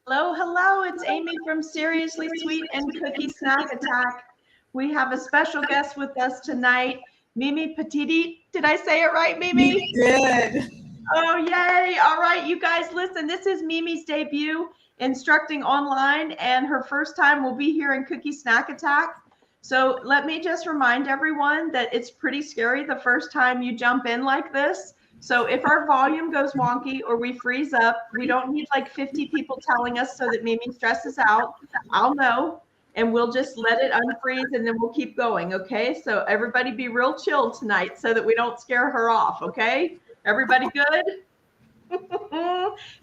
Hello, hello. It's Amy from Seriously Sweet and Cookie Snack Attack. We have a special guest with us tonight, Mimi Petitti. Did I say it right, Mimi? You did. Oh, yay. All right, you guys, listen. This is Mimi's debut instructing online, and her first time will be here in Cookie Snack Attack. So let me just remind everyone that it's pretty scary the first time you jump in like this. So if our volume goes wonky or we freeze up, we don't need like 50 people telling us so that Mimi stresses out. I'll know, and we'll just let it unfreeze and then we'll keep going, okay? So everybody be real chill tonight so that we don't scare her off, okay? Everybody good?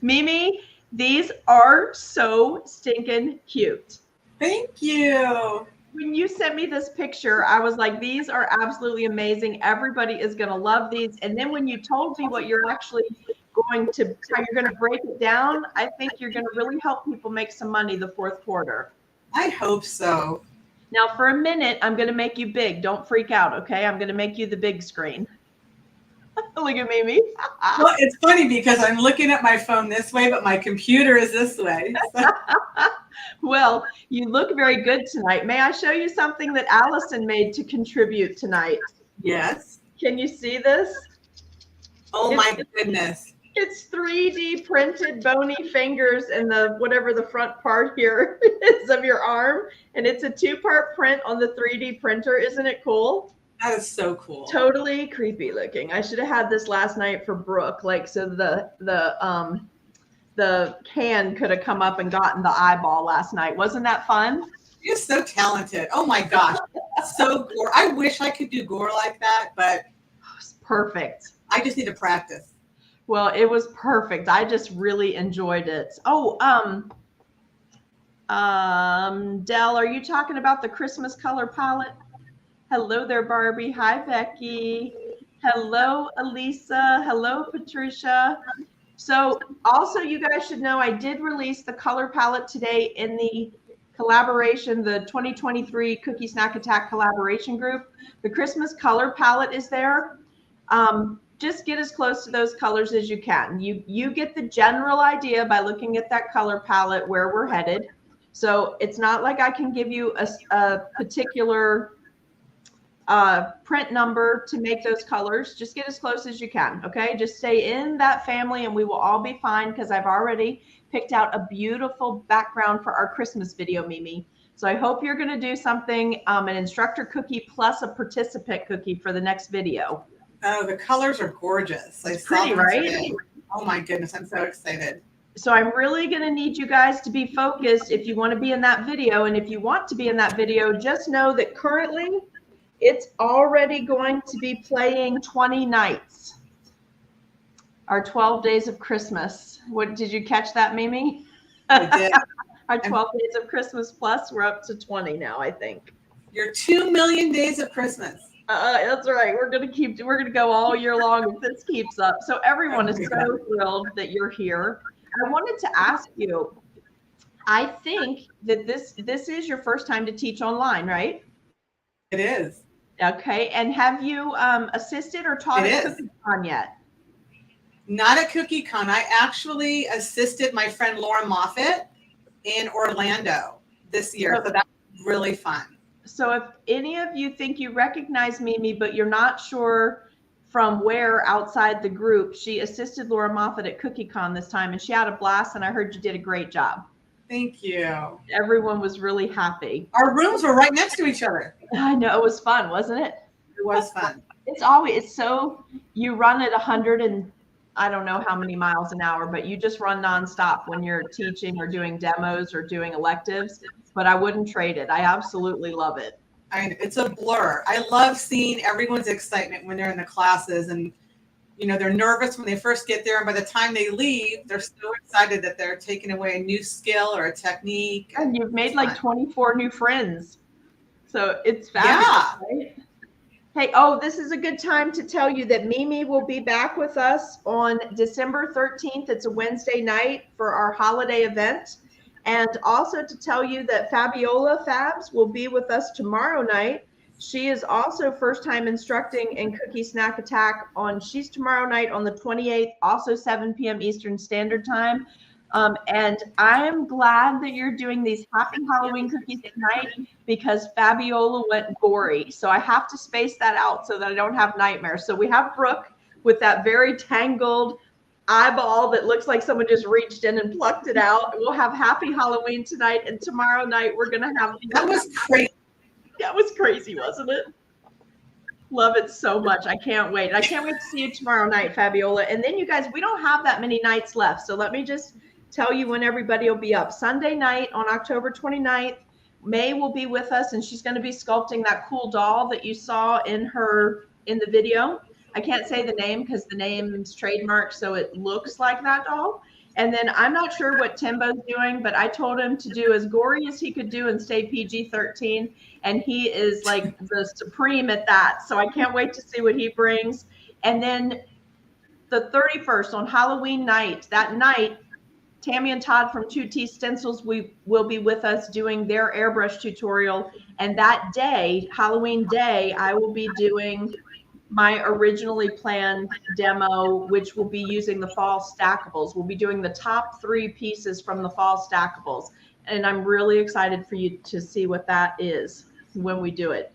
Mimi, these are so stinking cute. Thank you. When you sent me this picture, I was like, these are absolutely amazing. Everybody is going to love these. And then when you told me what you're actually going to, how you're going to break it down, I think you're going to really help people make some money the fourth quarter. I hope so. Now, for a minute, I'm going to make you big. Don't freak out, okay? I'm going to make you the big screen. Look at Mimi. Well, it's funny because I'm looking at my phone this way, but my computer is this way. Well, you look very good tonight. May I show you something that Allison made to contribute tonight? Yes. Can you see this? Oh my goodness. It's 3D printed bony fingers and the whatever the front part here is of your arm. And it's a 2-part print on the 3D printer. Isn't it cool? That is so cool. Totally creepy looking. I should have had this last night for Brooke, like so the can could have come up and gotten the eyeball last night. Wasn't that fun? You're so talented. Oh my gosh. So gore. I wish I could do gore like that, but it was perfect. I just need to practice. Well, it was perfect. I just really enjoyed it. Oh, Dell, are you talking about the Christmas color palette? Hello there, Barbie. Hi, Becky. Hello, Elisa. Hello, Patricia. So also you guys should know I did release the color palette today in the collaboration, the 2023 Cookie Snack Attack collaboration group. The Christmas color palette is there. Just get as close to those colors as you can. You get the general idea by looking at that color palette where we're headed. So it's not like I can give you a particular print number to make those colors. Just get as close as you can, okay? Just stay in that family and we will all be fine because I've already picked out a beautiful background for our Christmas video, Mimi. So I hope you're going to do something, an instructor cookie plus a participant cookie for the next video. Oh, the colors are gorgeous. It's pretty, right? Today. Oh my goodness, I'm so excited. So I'm really going to need you guys to be focused if you want to be in that video. And if you want to be in that video, just know that currently it's already going to be playing 20 nights. Our 12 days of Christmas. What did you catch that, Mimi? I did. Our 12 days of Christmas plus, we're up to 20 now, I think. Your 2 million days of Christmas. That's right. We're gonna go all year long if this keeps up. So everyone is so thrilled that you're here. I wanted to ask you, I think that this is your first time to teach online, right? It is. Okay. And have you assisted or taught at CookieCon yet? Not at CookieCon. I actually assisted my friend Laura Moffat in Orlando this year. So that was really fun. So if any of you think you recognize Mimi, but you're not sure from where outside the group, she assisted Laura Moffat at CookieCon this time, and she had a blast, and I heard you did a great job. Thank you. Everyone was really happy. Our rooms were right next to each other. I know, it was fun, wasn't it? It was fun. It's so, you run at 100 and I don't know how many miles an hour, but you just run nonstop when you're teaching or doing demos or doing electives. But I wouldn't trade it. I absolutely love it. It's a blur. I love seeing everyone's excitement when they're in the classes, and you know, they're nervous when they first get there, and by the time they leave, they're so excited that they're taking away a new skill or a technique. And you've made like 24 new friends. So it's fabulous, right? Hey, this is a good time to tell you that Mimi will be back with us on December 13th. It's a Wednesday night for our holiday event. And also to tell you that Fabiola Fabs will be with us tomorrow night. She is also first time instructing in Cookie Snack Attack she's tomorrow night on the 28th, also 7 p.m. Eastern Standard Time. And I'm glad that you're doing these happy Halloween cookies tonight because Fabiola went gory. So I have to space that out so that I don't have nightmares. So we have Brooke with that very tangled eyeball that looks like someone just reached in and plucked it out. We'll have happy Halloween tonight. And tomorrow night, we're going to have. That was crazy. That was crazy, wasn't it? Love it so much. I can't wait. I can't wait to see you tomorrow night, Fabiola. And then you guys, we don't have that many nights left. So let me just tell you when everybody will be up. Sunday night on October 29th, May will be with us, and she's going to be sculpting that cool doll that you saw in the video. I can't say the name because the name's trademarked, so it looks like that doll. And then I'm not sure what Timbo's doing, but I told him to do as gory as he could do and stay PG-13. And he is like the supreme at that. So I can't wait to see what he brings. And then the 31st on Halloween night, that night, Tammy and Todd from 2T Stencils will be with us doing their airbrush tutorial. And that day, Halloween day, I will be doing my originally planned demo, which will be using the fall stackables. We'll be doing the top 3 pieces from the fall stackables. And I'm really excited for you to see what that is when we do it.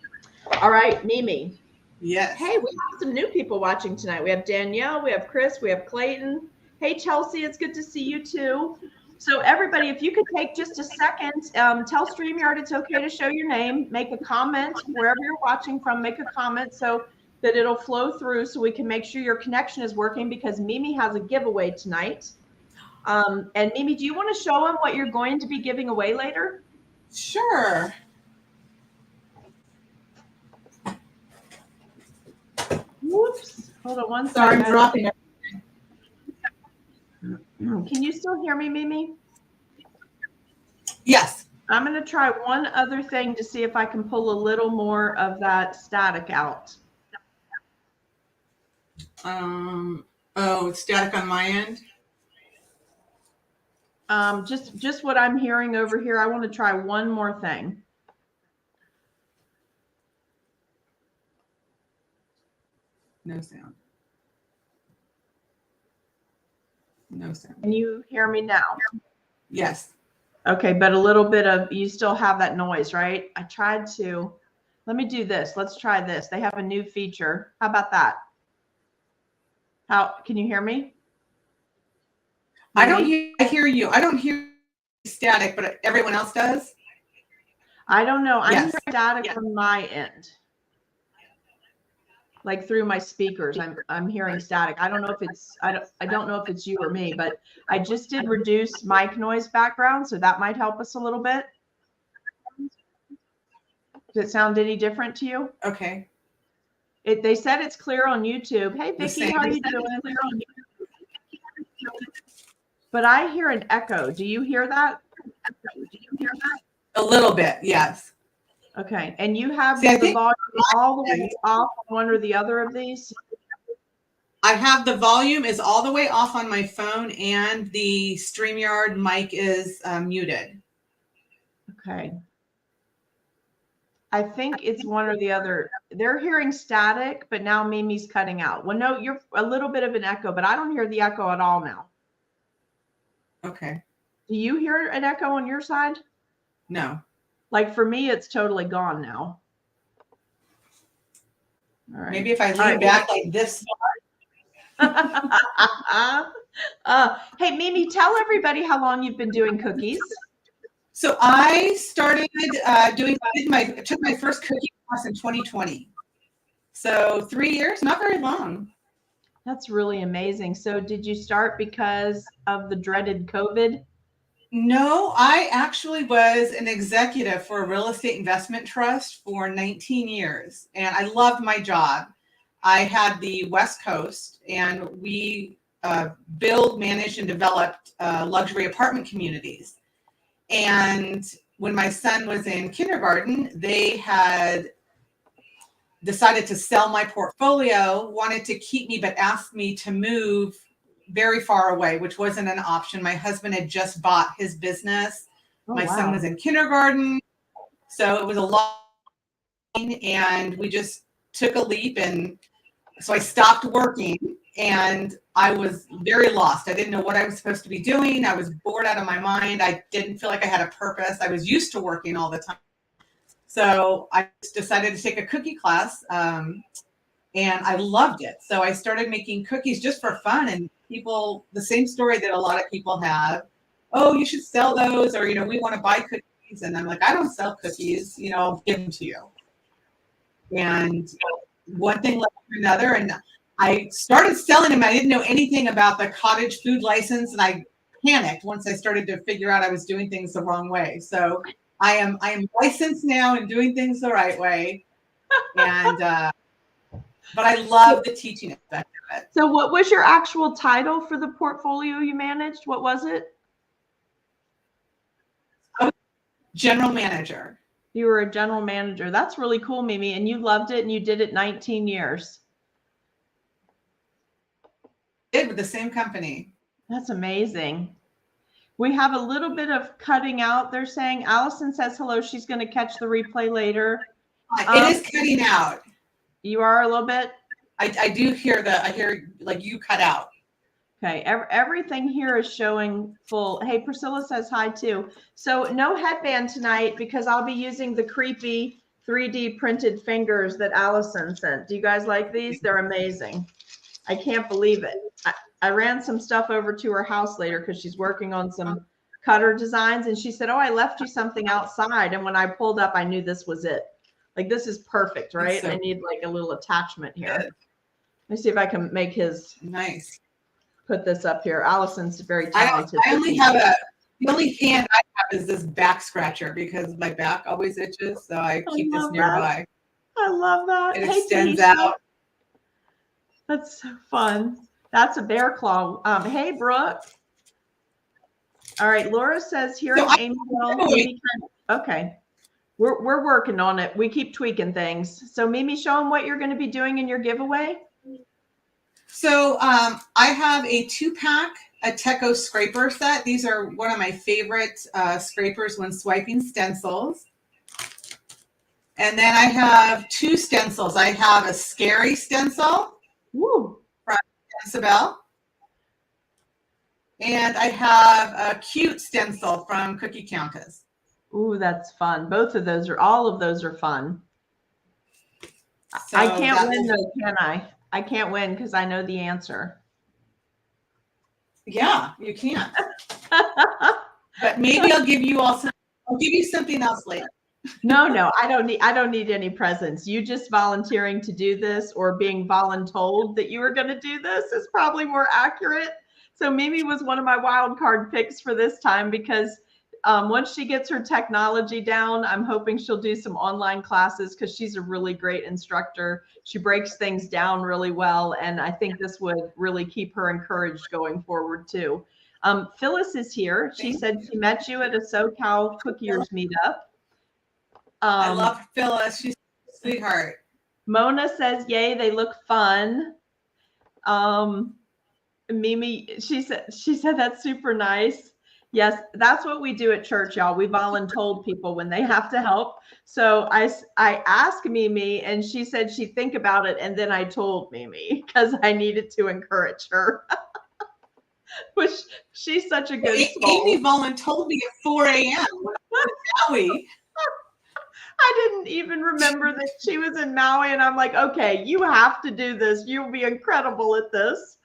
All right, Mimi. Yes. Hey, we have some new people watching tonight. We have Danielle, we have Chris, we have Clayton. Hey, Chelsea, it's good to see you too. So everybody, if you could take just a second, tell StreamYard it's okay to show your name, make a comment wherever you're watching from, make a comment so that it'll flow through so we can make sure your connection is working because Mimi has a giveaway tonight. And Mimi, do you want to show them what you're going to be giving away later? Sure. Whoops. Hold on one second. Sorry, I'm dropping it. Can you still hear me, Mimi? Yes. I'm going to try one other thing to see if I can pull a little more of that static out. Oh, it's static on my end. Just what I'm hearing over here. I want to try one more thing. No sound. No sound. Can you hear me now? Yes. Okay, but a little bit of, you still have that noise, right? I tried to, let me do this. Let's try this. They have a new feature. How about that? How, can you hear me? I hear you. I don't hear static, but everyone else does. I don't know. I'm Yes. hearing static on my end. Like through my speakers, I'm hearing static. I don't know if it's I don't know if it's you or me, but I just did reduce mic noise background, so that might help us a little bit. Does it sound any different to you? Okay. They said it's clear on YouTube. Hey Vicki, how are you doing? But I hear an echo. Do you hear that? A little bit, yes. Okay, and you have the volume all the way off on one or the other of these? I have the volume is all the way off on my phone and the StreamYard mic is muted. Okay. I think it's one or the other. They're hearing static, but now Mimi's cutting out. Well, no, you're a little bit of an echo, but I don't hear the echo at all now. Okay. Do you hear an echo on your side? No. Like for me, it's totally gone now. All right. Maybe if I lean back like this. Hey, Mimi, tell everybody how long you've been doing cookies. So I started took my first cookie class in 2020. So 3 years, not very long. That's really amazing. So did you start because of the dreaded COVID? No, I actually was an executive for a real estate investment trust for 19 years, and I loved my job. I had the West Coast, and we built, managed, and developed luxury apartment communities. And when my son was in kindergarten, they had decided to sell my portfolio, wanted to keep me, but asked me to move very far away, which wasn't an option. My husband had just bought his business. My son was in kindergarten. So it was a lot. And we just took a leap. And so I stopped working And I was very lost. I didn't know what I was supposed to be doing. I was bored out of my mind. I didn't feel like I had a purpose. I was used to working all the time. So I decided to take a cookie class, and I loved it. So I started making cookies just for fun, and people, the same story that a lot of people have. Oh, you should sell those, or, we want to buy cookies. And I'm like, I don't sell cookies, I'll give them to you. And one thing led to another, and I started selling them. I didn't know anything about the cottage food license, and I panicked once I started to figure out I was doing things the wrong way. So I am licensed now and doing things the right way. And but I love the teaching aspect of it. So what was your actual title for the portfolio you managed? What was it? General manager. You were a general manager. That's really cool, Mimi. And you loved it, and you did it 19 years. Did with the same company. That's amazing. We have a little bit of cutting out. They're saying Allison says hello. She's going to catch the replay later. It is cutting out. You are a little bit. I do hear I hear like you cut out. Okay, everything here is showing full. Hey, Priscilla says hi too. So no headband tonight because I'll be using the creepy 3D printed fingers that Allison sent. Do you guys like these? They're amazing. I can't believe it. I ran some stuff over to her house later because she's working on some cutter designs, and she said, oh, I left you something outside. And when I pulled up, I knew this was it. Like, this is perfect, right? So I need like a little attachment here. Let me see if I can make his nice. Put this up here. Allison's very talented. I only have the only hand I have is this back scratcher because my back always itches. So I keep this nearby. I love that. It extends out. That's so fun. That's a bear claw. Hey, Brooke. All right. Laura says here. So okay. We're working on it. We keep tweaking things. So Mimi, show them what you're going to be doing in your giveaway. So I have a 2-pack Ateco scraper set. These are one of my favorite scrapers when swiping stencils. And then I have 2 stencils. I have a scary stencil from Isabel. And I have a cute stencil from Cookie Countess. Ooh, that's fun. All of those are fun. So I can't win though, can I? I can't win because I know the answer. Yeah, you can't. But maybe I'll give you something else later. No, I don't need any presents. You just volunteering to do this or being voluntold that you were going to do this is probably more accurate. So Mimi was one of my wild card picks for this time because once she gets her technology down, I'm hoping she'll do some online classes because she's a really great instructor. She breaks things down really well, and I think this would really keep her encouraged going forward too. Phyllis is here. She said she met you at a SoCal Cookiers meetup. I love Phyllis. She's a sweetheart. Mona says, yay, they look fun. Mimi, she said that's super nice. Yes, that's what we do at church, y'all. We voluntold people when they have to help. So I asked Mimi, and she said she'd think about it, and then I told Mimi because I needed to encourage her. Which she's such a good soul. Amy voluntold me at 4 a.m. Maui. I didn't even remember that she was in Maui, and I'm like, okay, you have to do this. You'll be incredible at this.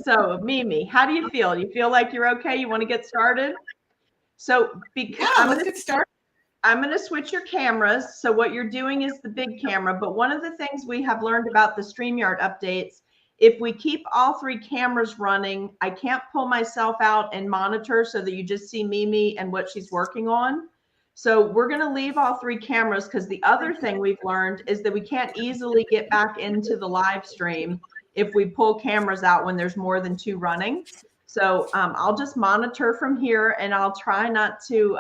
So Mimi, how do you feel? You feel like you're okay? You want to get started? So let's get started. I'm going to switch your cameras. So what you're doing is the big camera, but one of the things we have learned about the StreamYard updates, if we keep all 3 cameras running, I can't pull myself out and monitor so that you just see Mimi and what she's working on. So we're going to leave all 3 cameras because the other thing we've learned is that we can't easily get back into the live stream if we pull cameras out when there's more than 2 running. So I'll just monitor from here, and I'll try not to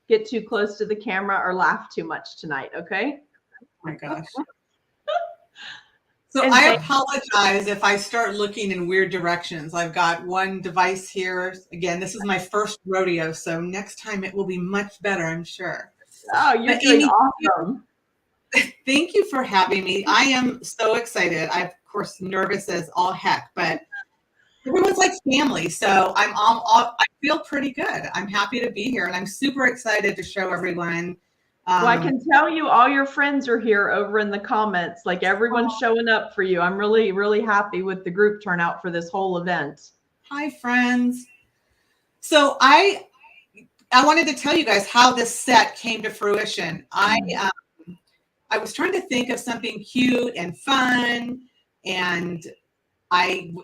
get too close to the camera or laugh too much tonight, okay? Oh my gosh. So I apologize if I start looking in weird directions. I've got one device here. Again, this is my first rodeo, so next time it will be much better, I'm sure. Oh, you're doing awesome. Thank you for having me. I am so excited. I've course, nervous as all heck, but everyone's like family. So I feel pretty good. I'm happy to be here, and I'm super excited to show everyone. Well, I can tell you all your friends are here over in the comments. Like everyone's showing up for you. I'm really, really happy with the group turnout for this whole event. Hi, friends. So I wanted to tell you guys how this set came to fruition. I was trying to think of something cute and fun, and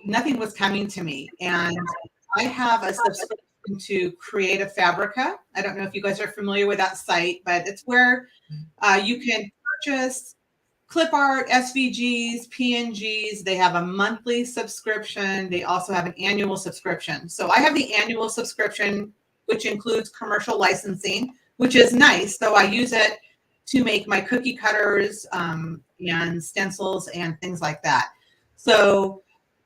nothing was coming to me. And I have a subscription to Creative Fabrica. I don't know if you guys are familiar with that site, but it's where you can purchase clip art, SVGs, PNGs. They have a monthly subscription. They also have an annual subscription. So I have the annual subscription, which includes commercial licensing, which is nice. So I use it to make my cookie cutters and stencils and things like that. So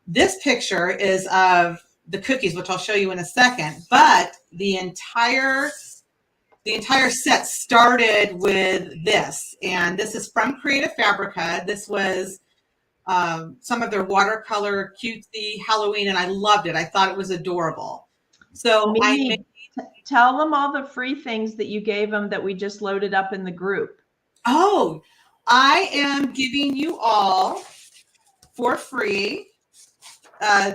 this picture is of the cookies, which I'll show you in a second, but the entire set started with this, and this is from Creative Fabrica. This was some of their watercolor cutesy Halloween, and I loved it. I thought it was adorable. So tell them all the free things that you gave them that we just loaded up in the group. Oh, I am giving you all for free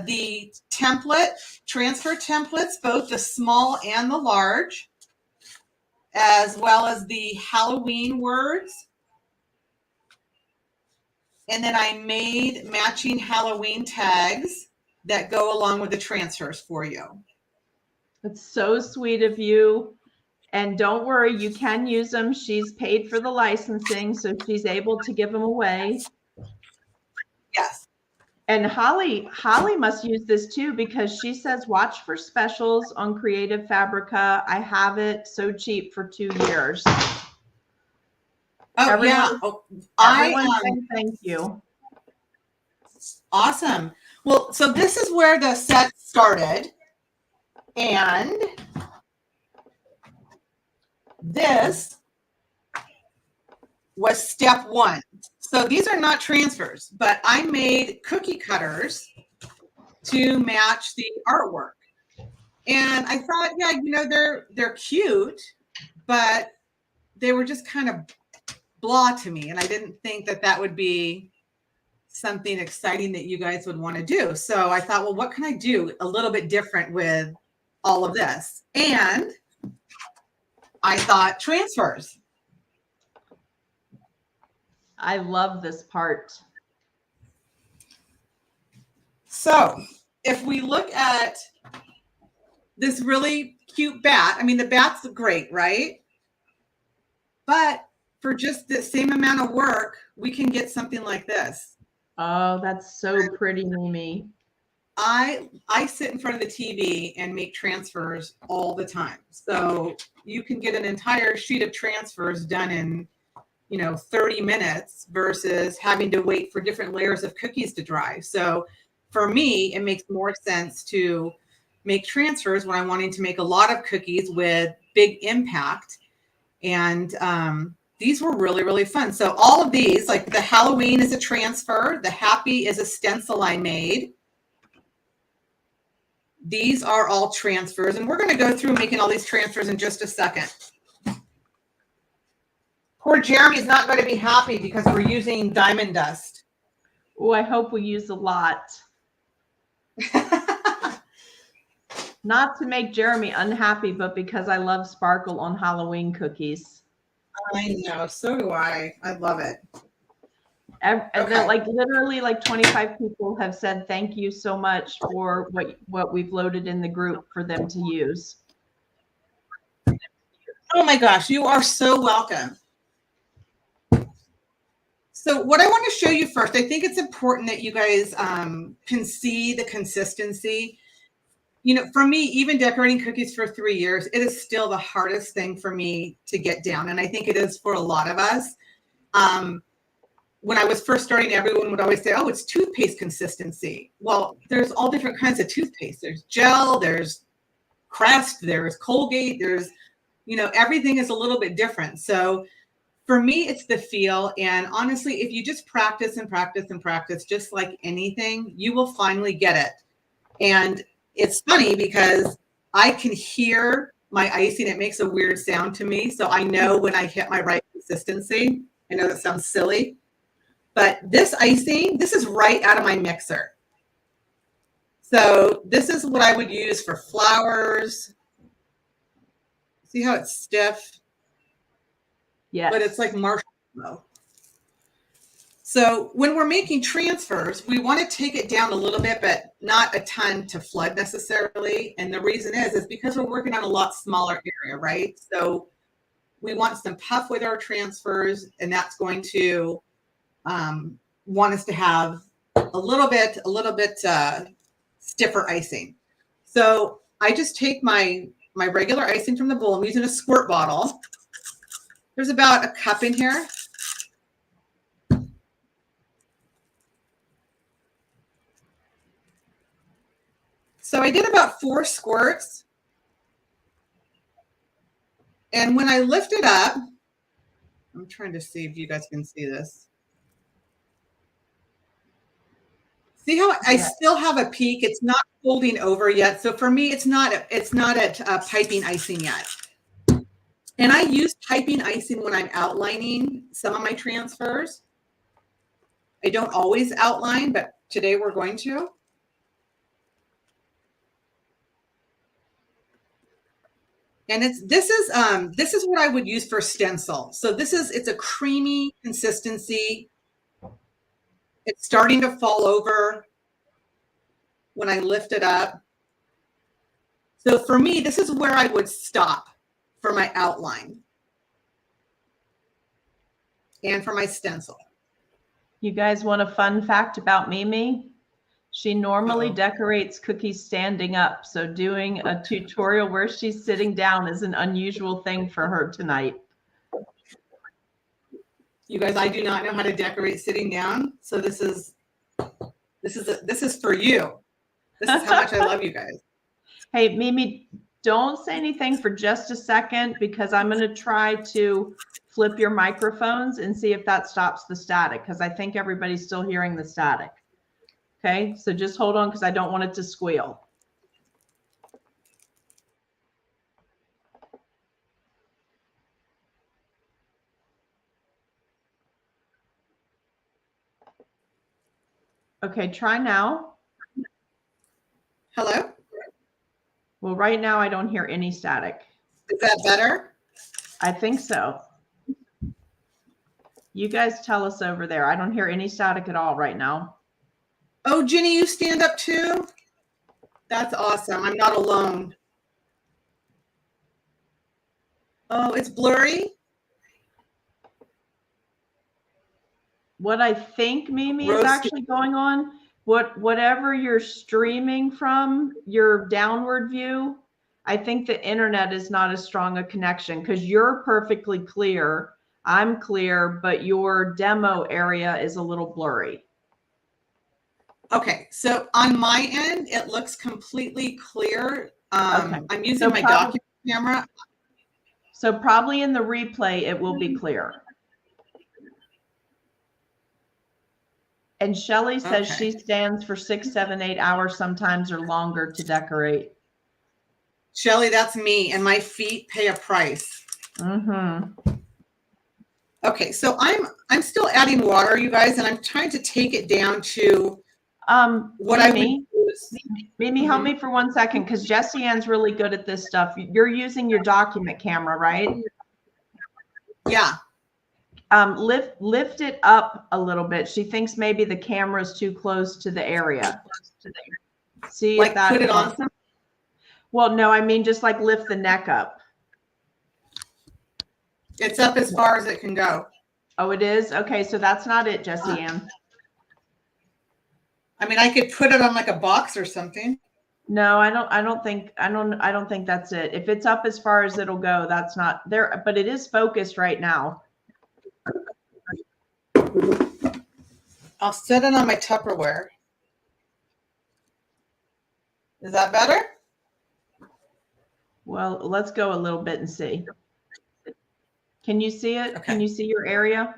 the transfer templates, both the small and the large, as well as the Halloween words. And then I made matching Halloween tags that go along with the transfers for you. That's so sweet of you. And don't worry, you can use them. She's paid for the licensing, so she's able to give them away. Yes. And Holly must use this too, because she says, watch for specials on Creative Fabrica. I have it so cheap for 2 years. Oh, everyone, yeah. Everyone thank you. Awesome. Well, so this is where the set started. And this was step one. So these are not transfers, but I made cookie cutters to match the artwork. And I thought, yeah, you know, they're cute, but they were just kind of blah to me. And I didn't think that would be something exciting that you guys would want to do. So I thought, well, what can I do a little bit different with all of this? And I thought transfers. I love this part. So if we look at this really cute bat, I mean, the bat's great, right? But for just the same amount of work, we can get something like this. Oh, that's so pretty, Mimi. I sit in front of the TV and make transfers all the time. So you can get an entire sheet of transfers done in, 30 minutes versus having to wait for different layers of cookies to dry. So for me, it makes more sense to make transfers when I'm wanting to make a lot of cookies with big impact. And these were really, really fun. So all of these, like the Halloween is a transfer. The Happy is a stencil I made. These are all transfers. And we're going to go through making all these transfers in just a second. Poor Jeremy's not going to be happy because we're using diamond dust. Oh, I hope we use a lot. Not to make Jeremy unhappy, but because I love sparkle on Halloween cookies. I know. So do I. I love it. Okay. Like literally like 25 people have said thank you so much for what we've loaded in the group for them to use. Oh my gosh, you are so welcome. So what I want to show you first, I think it's important that you guys can see the consistency. For me, even decorating cookies for 3 years, it is still the hardest thing for me to get down. And I think it is for a lot of us. When I was first starting, everyone would always say, oh, it's toothpaste consistency. Well, there's all different kinds of toothpaste. There's gel, there's Crest, there's Colgate, there's, everything is a little bit different. So for me, it's the feel. And honestly, if you just practice and practice and practice, just like anything, you will finally get it. And it's funny because I can hear my icing. It makes a weird sound to me. So I know when I hit my right consistency. I know that sounds silly, but this icing, this is right out of my mixer. So this is what I would use for flowers. See how it's stiff? Yes. But it's like marshmallow. So when we're making transfers, we want to take it down a little bit, but not a ton to flood necessarily. And the reason is because we're working on a lot smaller area, right? So we want some puff with our transfers, and that's going to want us to have a little bit stiffer icing. So I just take my regular icing from the bowl. I'm using a squirt bottle. There's about a cup in here. So I did about 4 squirts. And when I lift it up, I'm trying to see if you guys can see this. See how I still have a peak? It's not folding over yet. So for me, it's not at piping icing yet. And I use piping icing when I'm outlining some of my transfers. I don't always outline, but today we're going to. And this is what I would use for stencil. So it's a creamy consistency. It's starting to fall over when I lift it up. So for me, this is where I would stop for my outline and for my stencil. You guys want a fun fact about Mimi? She normally decorates cookies standing up. So doing a tutorial where she's sitting down is an unusual thing for her tonight. You guys, I do not know how to decorate sitting down. So this is for you. This is how much I love you guys. Hey, Mimi, don't say anything for just a second because I'm going to try to flip your microphones and see if that stops the static because I think everybody's still hearing the static. Okay, so just hold on because I don't want it to squeal. Okay, try now. Hello? Well, right now I don't hear any static. Is that better? I think so. You guys tell us over there. I don't hear any static at all right now. Oh, Ginny, you stand up too? That's awesome. I'm not alone. Oh, it's blurry? What I think, Mimi, is actually going on, whatever you're streaming from, your downward view, I think the internet is not as strong a connection because you're perfectly clear. I'm clear, but your demo area is a little blurry. Okay, so on my end, it looks completely clear. Okay. I'm using my document camera. So probably in the replay, it will be clear. And Shelly says she stands for 6, 7, 8 hours sometimes or longer to decorate. Shelly, that's me, and my feet pay a price. Mm-hmm. Okay, so I'm still adding water, you guys, and I'm trying to take it down to what I would use. Mimi, help me for 1 second because Jessie Ann's really good at this stuff. You're using your document camera, right? Yeah. Lift it up a little bit. She thinks maybe the camera's too close to the area. See, like if that put it on some. Well, no, I mean just like lift the neck up. It's up as far as it can go. Oh, it is? Okay, so that's not it, Jessie Ann. I mean, I could put it on like a box or something. No, I don't think that's it. If it's up as far as it'll go, that's not there, but it is focused right now. I'll set it on my Tupperware. Is that better? Well, let's go a little bit and see. Can you see it? Okay. Can you see your area?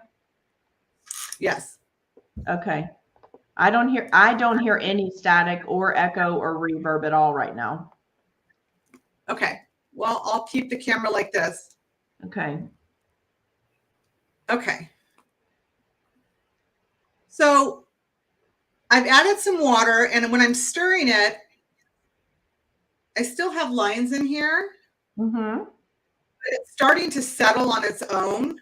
Yes. Okay. I don't hear any static or echo or reverb at all right now. Okay. Well, I'll keep the camera like this. Okay. Okay. So I've added some water, and when I'm stirring it, I still have lines in here. Mm-hmm. But it's starting to settle on its own.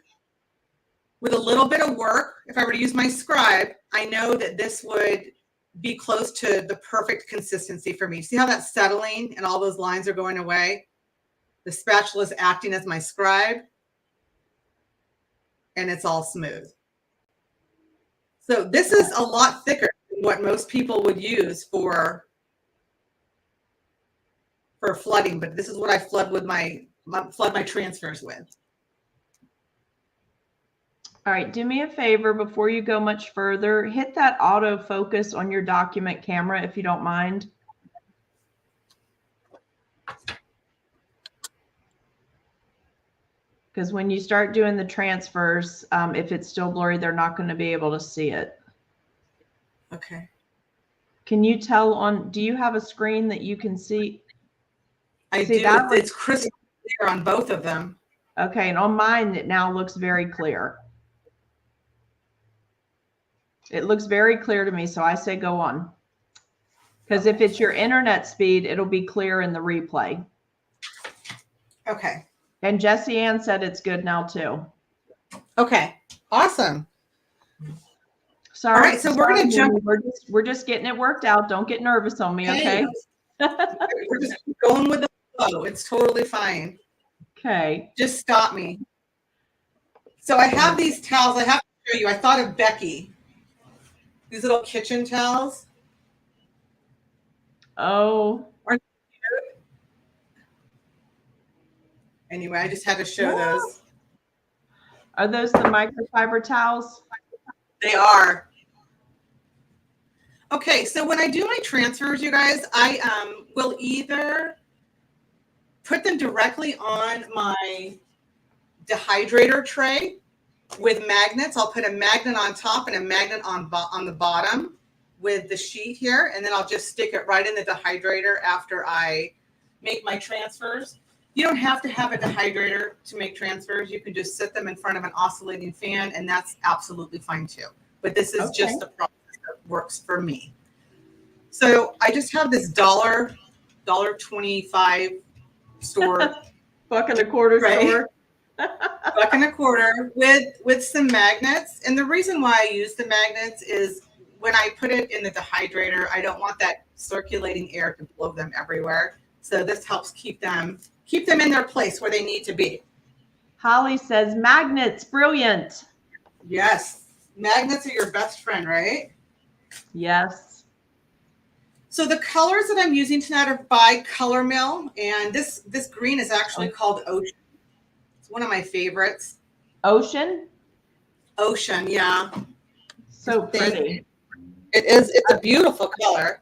With a little bit of work, if I were to use my scribe, I know that this would be close to the perfect consistency for me. See how that's settling and all those lines are going away? The spatula is acting as my scribe, and it's all smooth. So this is a lot thicker than what most people would use for flooding, but this is what I flood with my transfers with. All right, do me a favor before you go much further, hit that autofocus on your document camera if you don't mind. Because when you start doing the transfers, if it's still blurry, they're not going to be able to see it. Okay. Can you tell on, do you have a screen that you can see? I do. It's crystal clear on both of them. Okay, and on mine, it now looks very clear. It looks very clear to me, so I say go on. Because if it's your internet speed, it'll be clear in the replay. Okay. And Jessie Ann said it's good now too. Okay. Awesome. Sorry. All right, so we're going to jump. We're just getting it worked out. Don't get nervous on me, okay? We're just going with the flow. It's totally fine. Okay. Just stop me. So I have these towels. I have to show you. I thought of Becky. These little kitchen towels. Oh. Anyway, I just had to show those. Are those the microfiber towels? They are. Okay, so when I do my transfers, you guys, I will either put them directly on my dehydrator tray with magnets. I'll put a magnet on top and a magnet on the bottom with the sheet here, and then I'll just stick it right in the dehydrator after I make my transfers. You don't have to have a dehydrator to make transfers. You can just sit them in front of an oscillating fan, and that's absolutely fine too. But this is just the process that works for me. So I just have this $1.25 store. Buck and a quarter store. Buck and a quarter with some magnets. And the reason why I use the magnets is when I put it in the dehydrator, I don't want that circulating air to blow them everywhere. So this helps keep them in their place where they need to be. Holly says magnets, brilliant. Yes. Magnets are your best friend, right? Yes. So the colors that I'm using tonight are by Color Mill, and this green is actually called Ocean. It's one of my favorites. Ocean? Ocean, yeah. So pretty. It is. It's a beautiful color.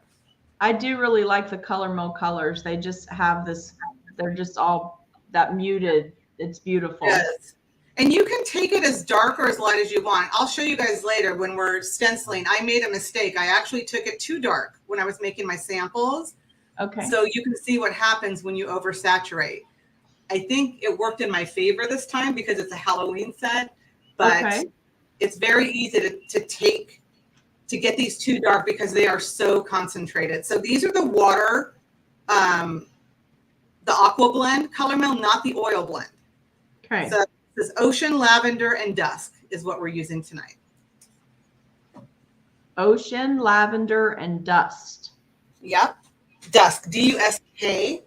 I do really like the Color Mill colors. They just have this, they're just all that muted. It's beautiful. Yes. And you can take it as dark or as light as you want. I'll show you guys later when we're stenciling. I made a mistake. I actually took it too dark when I was making my samples. Okay. So you can see what happens when you oversaturate. I think it worked in my favor this time because it's a Halloween set, but it's very easy to get these too dark because they are so concentrated. So these are the water, the aqua blend Color Mill, not the oil blend. Okay. So this Ocean, Lavender, and Dusk is what we're using tonight. Ocean, Lavender, and Dust. Yep. Dusk, D-U-S-K.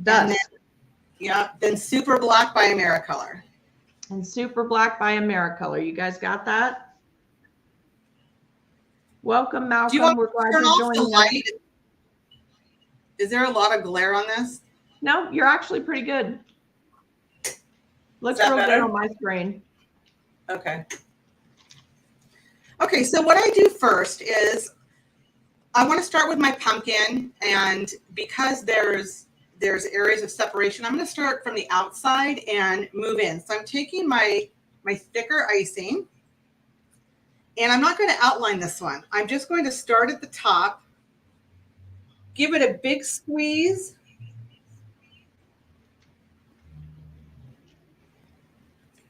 Dust. Then Super Black by Americolor. And Super Black by Americolor. You guys got that? Welcome, Malcolm. Do you want We're glad to turn off you're the joining light? us. Is there a lot of glare on this? No, you're actually pretty good. Looks real good on my screen. Okay. Okay, so what I do first is I want to start with my pumpkin, and because there's there's areas of separation. I'm going to start from the outside and move in. So I'm taking my thicker icing, and I'm not going to outline this one. I'm just going to start at the top, give it a big squeeze.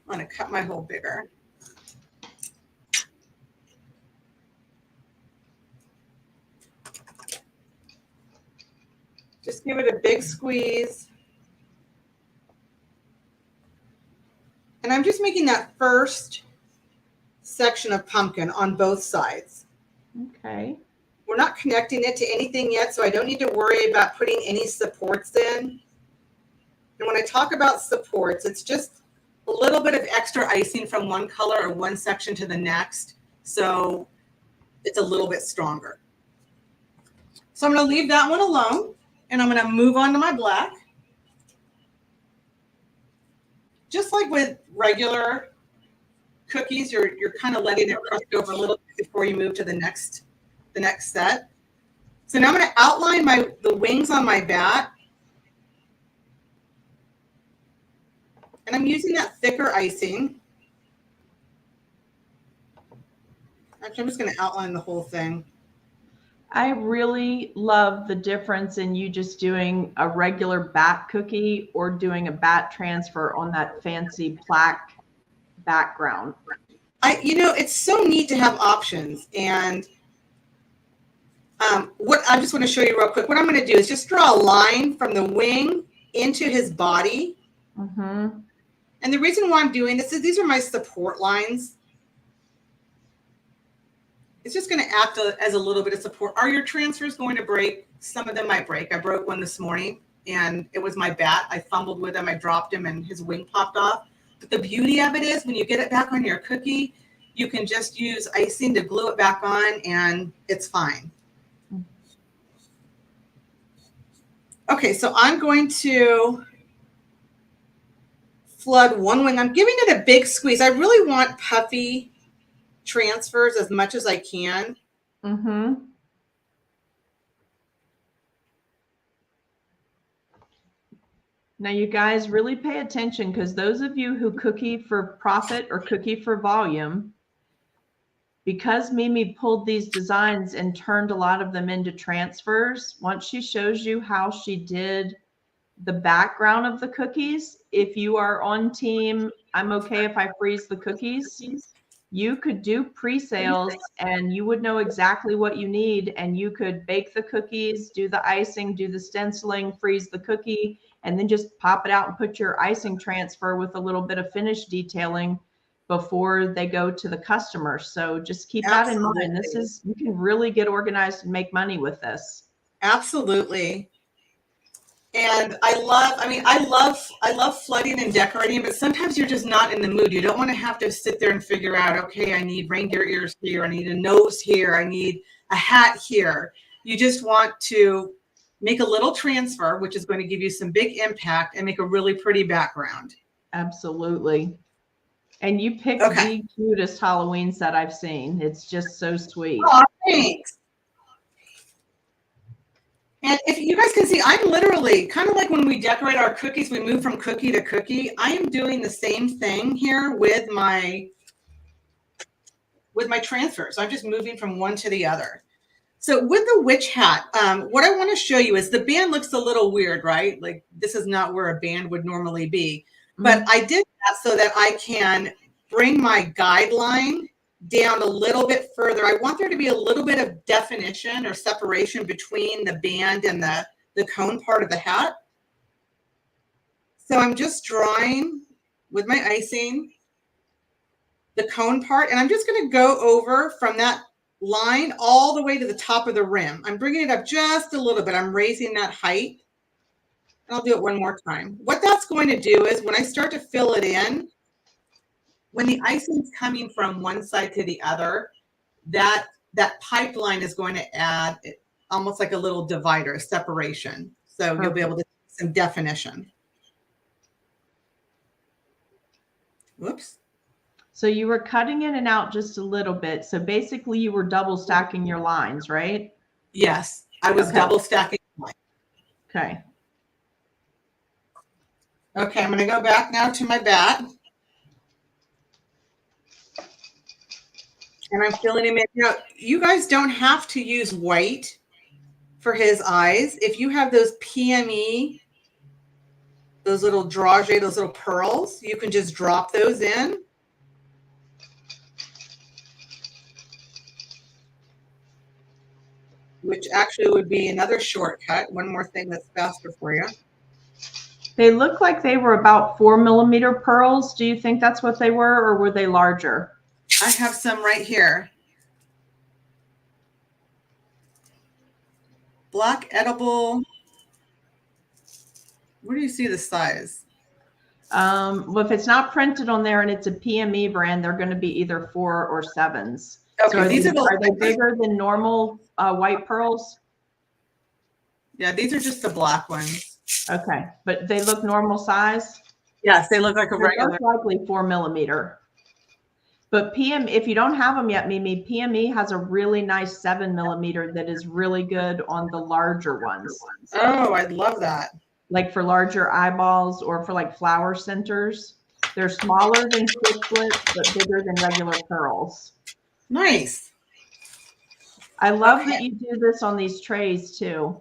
I'm going to cut my hole bigger. Just give it a big squeeze. And I'm just making that first section of pumpkin on both sides. Okay. We're not connecting it to anything yet, so I don't need to worry about putting any supports in. And when I talk about supports, it's just a little bit of extra icing from one color or one section to the next, so it's a little bit stronger. So I'm going to leave that one alone, and I'm going to move on to my black. Just like with regular cookies, you're kind of letting it crust over a little bit before you move to the next set. So now I'm going to outline the wings on my bat. And I'm using that thicker icing. Actually, I'm just going to outline the whole thing. I really love the difference in you just doing a regular bat cookie or doing a bat transfer on that fancy plaque background. It's so neat to have options. And what I just want to show you real quick, what I'm going to do is just draw a line from the wing into his body. Mm-hmm. And the reason why I'm doing this is these are my support lines. It's just going to act as a little bit of support. Are your transfers going to break? Some of them might break. I broke one this morning, and it was my bat. I fumbled with him. I dropped him, and his wing popped off. But the beauty of it is when you get it back on your cookie, you can just use icing to glue it back on, and it's fine. Okay, so I'm going to flood one wing. I'm giving it a big squeeze. I really want puffy transfers as much as I can. Mm-hmm. Now you guys really pay attention, because those of you who cookie for profit or cookie for volume, because Mimi pulled these designs and turned a lot of them into transfers, once she shows you how she did the background of the cookies, if you are on team, I'm okay if I freeze the cookies, you could do pre-sales and you would know exactly what you need, and you could bake the cookies, do the icing, do the stenciling, freeze the cookie, and then just pop it out and put your icing transfer with a little bit of finish detailing before they go to the customer. So just keep that in mind. You can really get organized and make money with this. Absolutely. And I love flooding and decorating, but sometimes you're just not in the mood. You don't want to have to sit there and figure out, okay, I need reindeer ears here. I need a nose here. I need a hat here. You just want to make a little transfer, which is going to give you some big impact and make a really pretty background. Absolutely. And you picked the cutest Halloween set I've seen. It's just so sweet. Oh, thanks. And if you guys can see, I'm literally kind of like when we decorate our cookies, we move from cookie to cookie. I am doing the same thing here with my transfers. I'm just moving from one to the other. So with the witch hat, what I want to show you is the band looks a little weird, right? Like this is not where a band would normally be. But I did that so that I can bring my guideline down a little bit further. I want there to be a little bit of definition or separation between the band and the cone part of the hat. So I'm just drawing with my icing the cone part, and I'm just going to go over from that line all the way to the top of the rim. I'm bringing it up just a little bit. I'm raising that height. And I'll do it one more time. What that's going to do is when I start to fill it in, when the icing's coming from one side to the other, that pipeline is going to add almost like a little divider, a separation. So you'll be able to see some definition. Whoops. So you were cutting in and out just a little bit. So basically you were double stacking your lines, right? Yes, I was double stacking. Okay. Okay, I'm going to go back now to my bat. And I'm filling him in. Now, you guys don't have to use white for his eyes. If you have those PME, those little dragé, those little pearls, you can just drop those in. Which actually would be another shortcut. One more thing that's faster for you. They look like they were about 4mm pearls. Do you think that's what they were, or were they larger? I have some right here. Black edible. Where do you see the size? Well, if it's not printed on there and it's a PME brand, they're going to be either 4 or 7s. Okay, so these are they bigger than normal white pearls? Yeah, these are just the black ones. Okay, but they look normal size? Yes, they look like a regular. Most likely 4mm. But if you don't have them yet, Mimi, PME has a really nice 7mm that is really good on the larger ones. Oh, I'd love that. Like for larger eyeballs or for like flower centers. They're smaller than Switchlets, but bigger than regular pearls. Nice. I love that you do this on these trays too.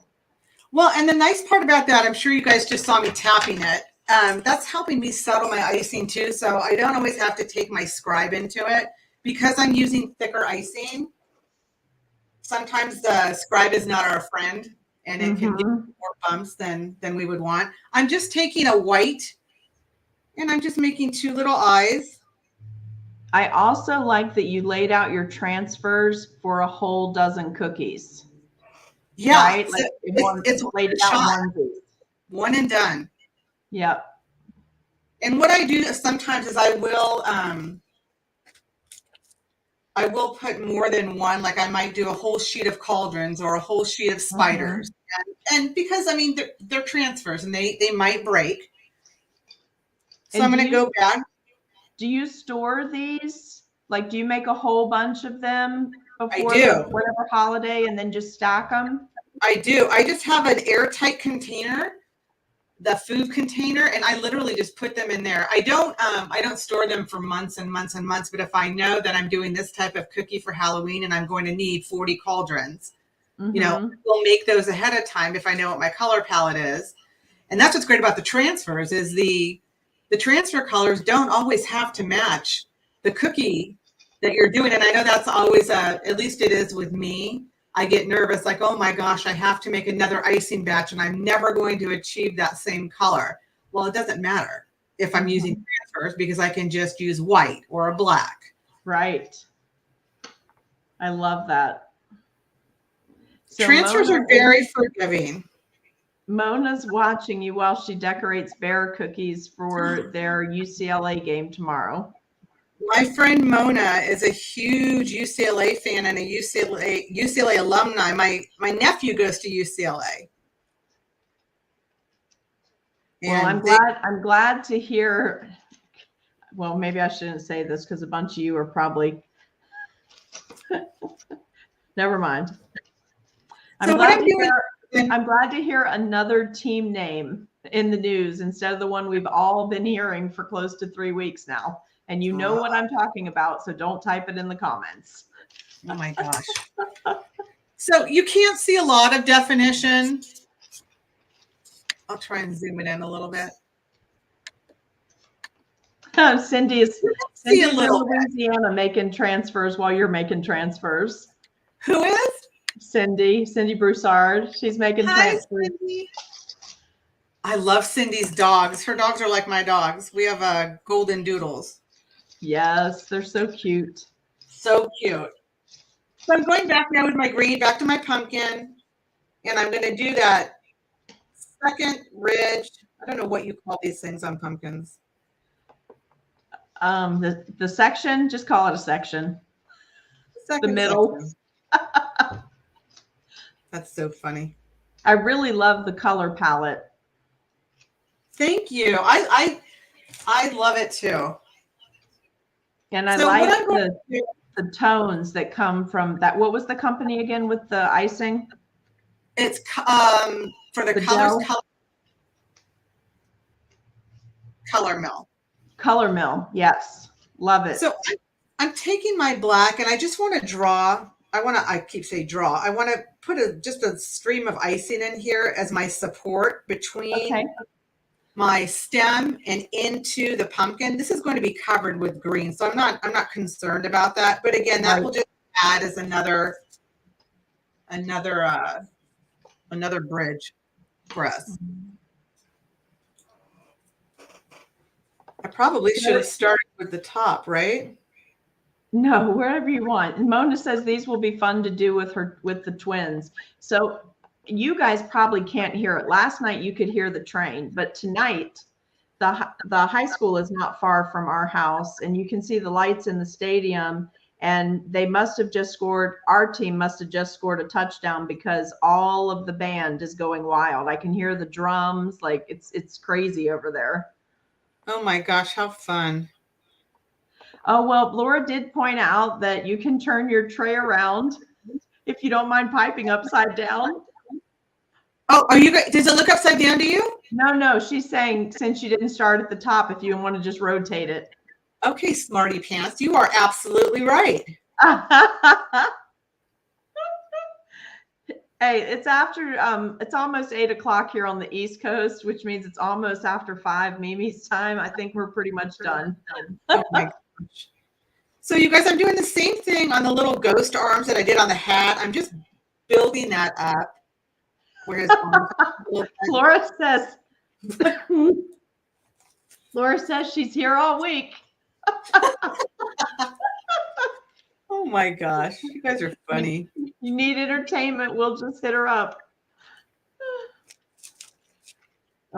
Well, and the nice part about that, I'm sure you guys just saw me tapping it. That's helping me settle my icing too. So I don't always have to take my scribe into it because I'm using thicker icing. Sometimes the scribe is not our friend and it can give more bumps than we would want. I'm just taking a white and I'm just making 2 little eyes. I also like that you laid out your transfers for a whole dozen cookies. Yeah, right? Like it's laid out one and done. Yep. And what I do sometimes is I will put more than one. Like I might do a whole sheet of cauldrons or a whole sheet of spiders, and because I mean they're transfers and they might break. So I'm going to go back. Do you store these? Like, do you make a whole bunch of them before whatever holiday and then just stack them? I do. I just have an airtight container, the food container, and I literally just put them in there. I don't store them for months and months and months, but if I know that I'm doing this type of cookie for Halloween and I'm going to need 40 cauldrons, you know, we'll make those ahead of time if I know what my color palette is. And that's what's great about the transfers is the transfer colors don't always have to match the cookie that you're doing. And I know that's always, at least it is with me. I get nervous, like, oh my gosh, I have to make another icing batch and I'm never going to achieve that same color. Well, it doesn't matter if I'm using transfers because I can just use white or a black. Right. I love that. So transfers are very forgiving. Mona's watching you while she decorates bear cookies for their UCLA game tomorrow. My friend Mona is a huge UCLA fan and a UCLA alumni. My nephew goes to UCLA. And well, I'm glad to hear. Well, maybe I shouldn't say this because a bunch of you are probably. Never mind. I'm glad to hear another team name in the news instead of the one we've all been hearing for close to 3 weeks now. And you know what I'm talking about, so don't type it in the comments. Oh my gosh. So you can't see a lot of definition. I'll try and zoom it in a little bit. Cindy's in Louisiana making transfers while you're making transfers. Who is? Cindy Broussard. She's making transfers. Cindy. I love Cindy's dogs. Her dogs are like my dogs. We have golden doodles. Yes, they're so cute. So cute. So I'm going back now with my green, back to my pumpkin. And I'm going to do that second ridge. I don't know what you call these things on pumpkins. The section, just call it a section. The middle. That's so funny. I really love the color palette. Thank you. I love it too. And I like the tones that come from that. What was the company again with the icing? It's for the colors. Color Mill. Color Mill. Yes. Love it. So I'm taking my black and I just want to draw. I keep saying draw. I want to put just a stream of icing in here as my support between my stem and into the pumpkin. This is going to be covered with green, so I'm not concerned about that. But again, that will just add as another bridge for us. I probably should have started with the top, right? No, wherever you want. And Mona says these will be fun to do with the twins. So you guys probably can't hear it. Last night you could hear the train, but tonight the high school is not far from our house, and you can see the lights in the stadium. And they must have just scored. Our team must have just scored a touchdown because all of the band is going wild. I can hear the drums. Like it's crazy over there. Oh my gosh, how fun. Oh, well, Laura did point out that you can turn your tray around if you don't mind piping upside down. Oh, are you guys, does it look upside down to you? No, she's saying since you didn't start at the top, if you want to just rotate it. Okay, smarty pants, you are absolutely right. Hey, it's almost 8 o'clock here on the East Coast, which means it's almost after 5 Mimi's time. I think we're pretty much done. Oh my gosh. So you guys, I'm doing the same thing on the little ghost arms that I did on the hat. I'm just building that up. Whereas Laura says she's here all week. Oh my gosh, you guys are funny. You need entertainment, we'll just hit her up.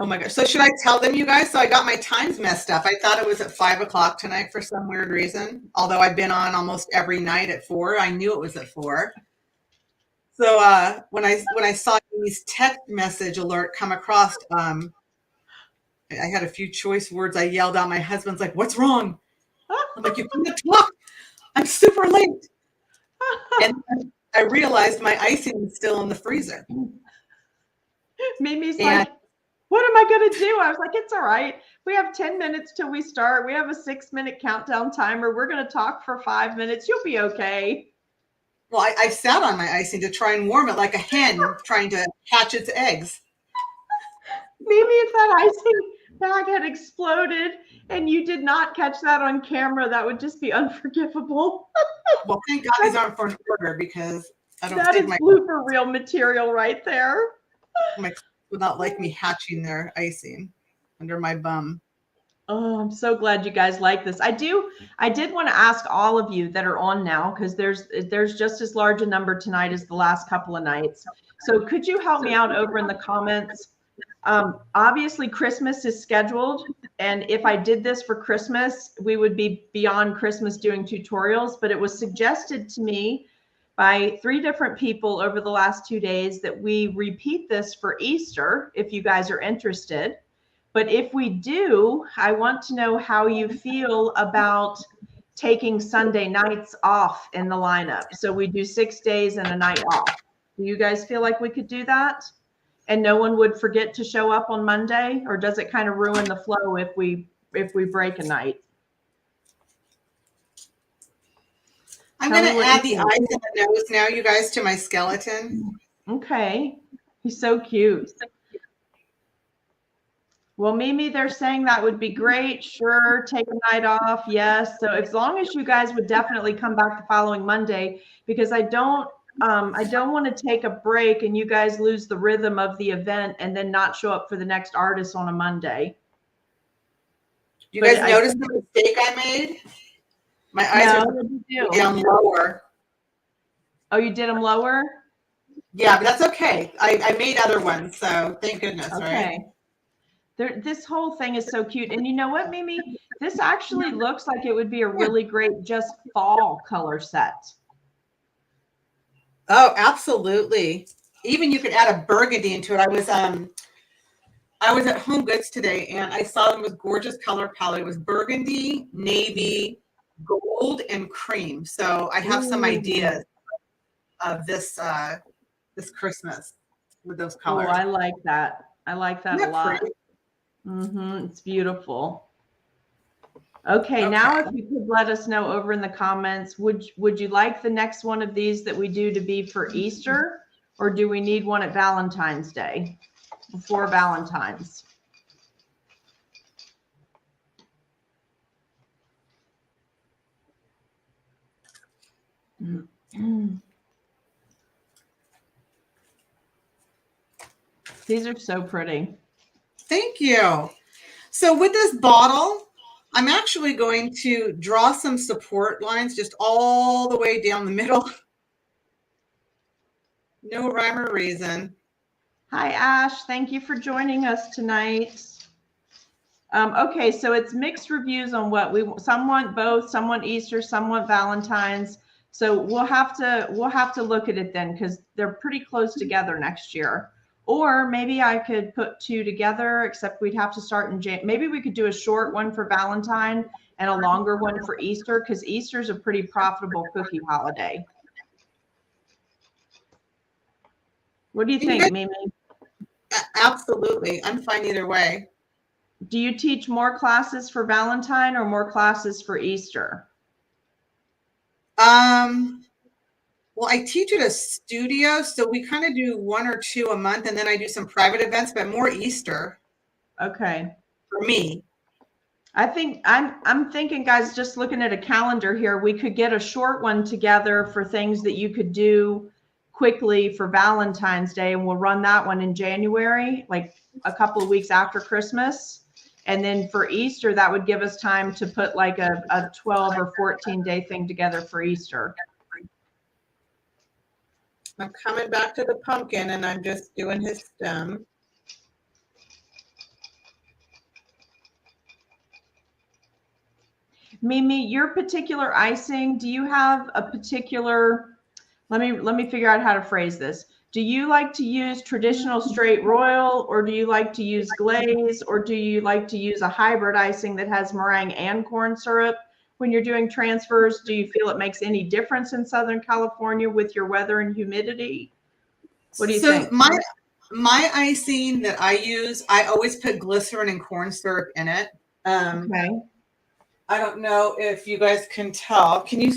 Oh my gosh. So should I tell them, you guys? So I got my times messed up. I thought it was at 5 o'clock tonight for some weird reason. Although I've been on almost every night at 4. I knew it was at 4. So when I saw these text message alert come across, I had a few choice words. I yelled out. My husband's like, "What's wrong?" I'm like, "You can't talk. I'm super late." And I realized my icing is still in the freezer. Mimi's like, what am I going to do? I was like, it's all right. We have 10 minutes till we start. We have a 6-minute countdown timer. We're going to talk for 5 minutes. You'll be okay. Well, I sat on my icing to try and warm it like a hen trying to hatch its eggs. Maybe if that icing bag had exploded and you did not catch that on camera, that would just be unforgivable. Well, thank God these aren't for an order because I don't think my blooper reel material right there. My kids would not like me hatching their icing under my bum. Oh, I'm so glad you guys like this. I did want to ask all of you that are on now, because there's just as large a number tonight as the last couple of nights. So could you help me out over in the comments? Obviously Christmas is scheduled, and if I did this for Christmas, we would be beyond Christmas doing tutorials, but it was suggested to me by 3 different people over the last 2 days that we repeat this for Easter if you guys are interested. But if we do, I want to know how you feel about taking Sunday nights off in the lineup. So we do 6 days and a night off. Do you guys feel like we could do that? And no one would forget to show up on Monday? Or does it kind of ruin the flow if we break a night? I'm going to add the eyes and the nose now, you guys, to my skeleton. Okay. He's so cute. Well, Mimi, they're saying that would be great. Sure, take a night off. Yes. So as long as you guys would definitely come back the following Monday, because I don't want to take a break and you guys lose the rhythm of the event and then not show up for the next artist on a Monday. You guys notice the mistake I made? My eyes are down lower. Oh, you did them lower? Yeah, but that's okay. I made other ones, so thank goodness, okay. Right? This whole thing is so cute. And you know what, Mimi? This actually looks like it would be a really great just fall color set. Oh, absolutely. Even you could add a burgundy into it. I was at Home Goods today and I saw them with gorgeous color palette. It was burgundy, navy, gold, and cream. So I have some ideas of this this Christmas with those colors. Oh, I like that. I like that a lot. Pretty? It's beautiful. Okay, now if you could let us know over in the comments, would you like the next one of these that we do to be for Easter, or do we need one at Valentine's Day, before Valentine's? These are so pretty. Thank you. So with this bottle, I'm actually going to draw some support lines just all the way down the middle. No rhyme or reason. Hi, Ash. Thank you for joining us tonight. Okay, so it's mixed reviews on what some want both, some want Easter, some want Valentine's. So we'll have to look at it then, because they're pretty close together next year. Or maybe I could put two together, except we'd have to start in January. Maybe we could do a short one for Valentine and a longer one for Easter, because Easter's a pretty profitable cookie holiday. What do you think, Mimi? Absolutely. I'm fine either way. Do you teach more classes for Valentine or more classes for Easter? Well, I teach at a studio, so we kind of do 1 or 2 a month, and then I do some private events, but more Easter. Okay. For me. I think I'm thinking, guys, just looking at a calendar here, we could get a short one together for things that you could do quickly for Valentine's Day, and we'll run that one in January, like a couple of weeks after Christmas. And then for Easter, that would give us time to put like a 12 or 14 day thing together for Easter. I'm coming back to the pumpkin and I'm just doing his stem. Mimi, your particular icing, do you have a particular, let me figure out how to phrase this. Do you like to use traditional straight royal, or do you like to use glaze, or do you like to use a hybrid icing that has meringue and corn syrup? When you're doing transfers, do you feel it makes any difference in Southern California with your weather and humidity? What do you think? My icing that I use, I always put glycerin and corn syrup in it. Okay. I don't know if you guys can tell. Can you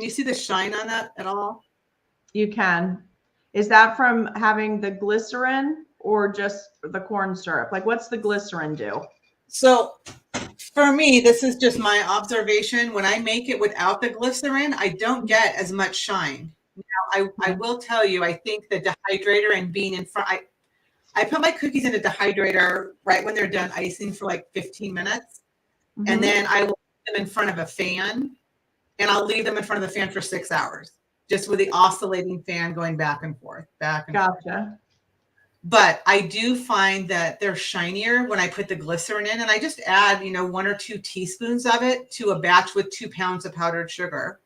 see the shine on that at all? You can. Is that from having the glycerin or just the corn syrup? Like, what's the glycerin do? So for me, this is just my observation. When I make it without the glycerin, I don't get as much shine. Now, I will tell you, I think the dehydrator and being in front, I put my cookies in a dehydrator right when they're done icing for like 15 minutes. And then I will leave them in front of a fan, and I'll leave them in front of the fan for 6 hours, just with the oscillating fan going back and forth, Gotcha. But I do find that they're shinier when I put the glycerin in, and I just add, 1 or 2 teaspoons of it to a batch with 2 pounds of powdered sugar.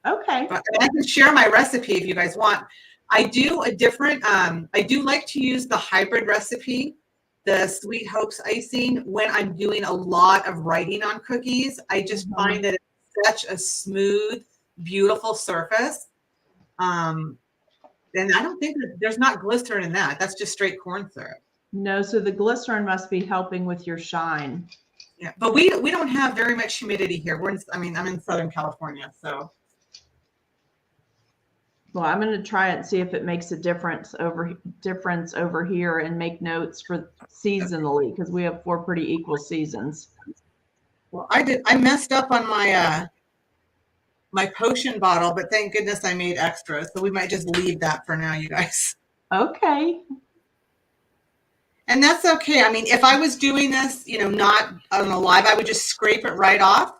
Okay. But I can share my recipe if you guys want. I do a different, I do like to use the hybrid recipe, the Sweet Hopes icing, when I'm doing a lot of writing on cookies. I just find that it's such a smooth, beautiful surface. And I don't think there's not glycerin in that. That's just straight corn syrup. No, so the glycerin must be helping with your shine. Yeah, but we don't have very much humidity here. I'm in Southern California, so. Well, I'm going to try it and see if it makes a difference over here, and make notes for seasonally, because we have 4 pretty equal seasons. Well, I messed up on my my potion bottle, but thank goodness I made extra. So we might just leave that for now, you guys. Okay. And that's okay. I mean, if I was doing this, not on the live, I would just scrape it right off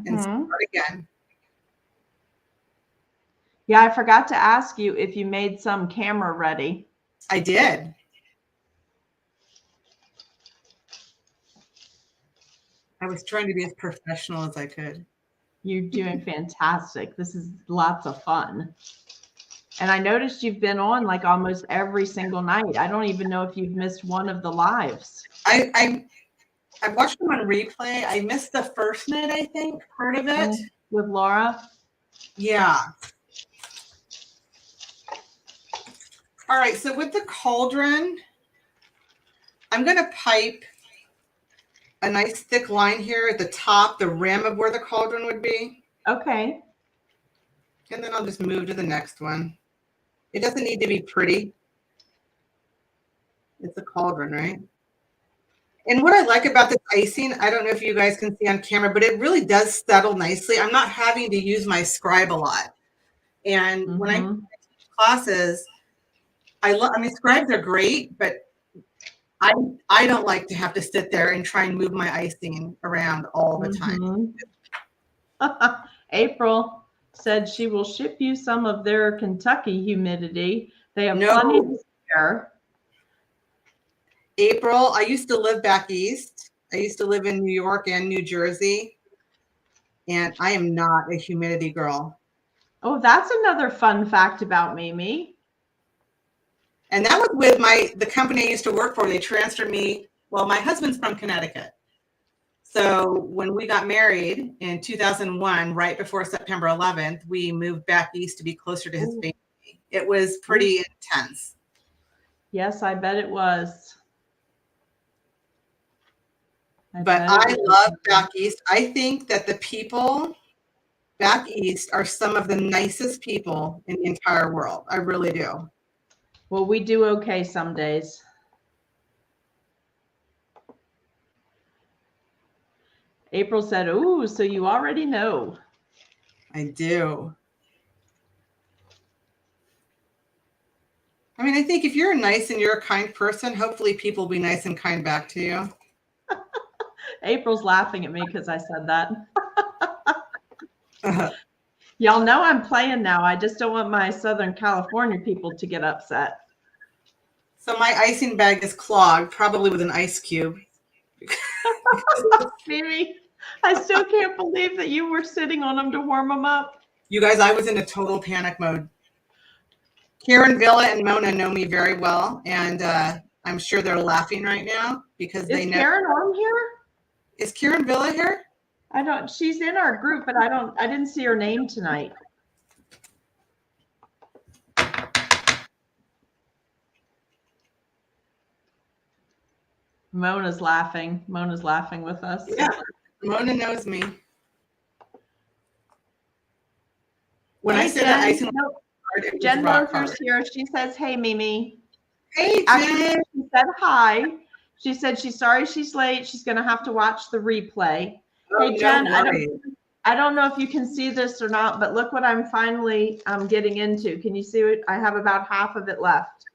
and start again. Yeah, I forgot to ask you if you made some camera ready. I did. I was trying to be as professional as I could. You're doing fantastic. This is lots of fun. And I noticed you've been on like almost every single night. I don't even know if you've missed one of the lives. I watched them on replay. I missed the first night, I think, part of it. With Laura? Yeah. All right, so with the cauldron, I'm going to pipe a nice thick line here at the top, the rim of where the cauldron would be. Okay. And then I'll just move to the next one. It doesn't need to be pretty. It's a cauldron, right? And what I like about this icing, I don't know if you guys can see on camera, but it really does settle nicely. I'm not having to use my scribe a lot. And when I teach classes, I mean, scribes are great, but I don't like to have to sit there and try and move my icing around all the time. April said she will ship you some of their Kentucky humidity. They have plenty to spare. April, I used to live back east. I used to live in New York and New Jersey, and I am not a humidity girl. Oh, that's another fun fact about Mimi. And that was with the company I used to work for. They transferred me. Well, my husband's from Connecticut. So when we got married in 2001, right before September 11th, we moved back east to be closer to his family. It was pretty intense. Yes, I bet it was. But I love back east. I think that the people back east are some of the nicest people in the entire world. I really do. Well, we do okay some days. April said, "Ooh, so you already know." I do. I mean, I think if you're nice and you're a kind person, hopefully people will be nice and kind back to you. April's laughing at me because I said that. Y'all know I'm playing now. I just don't want my Southern California people to get upset. So my icing bag is clogged, probably with an ice cube. Mimi, I still can't believe that you were sitting on them to warm them up. You guys, I was in a total panic mode. Karen, Villa, and Mona know me very well, and I'm sure they're laughing right now because they know. Is Karen on here? Is Karen Villa here? I don't. She's in our group, but I didn't see her name tonight. Mona's laughing. Mona's laughing with us. Yeah, Mona knows me. When I said that icing, Jen Lothar's here. She says, "Hey, Mimi." Hey, Jen. Actually, she said hi. She said she's sorry she's late. She's going to have to watch the replay. Hey, Jen, I don't know if you can see this or not, but look what I'm finally getting into. Can you see it? I have about half of it left.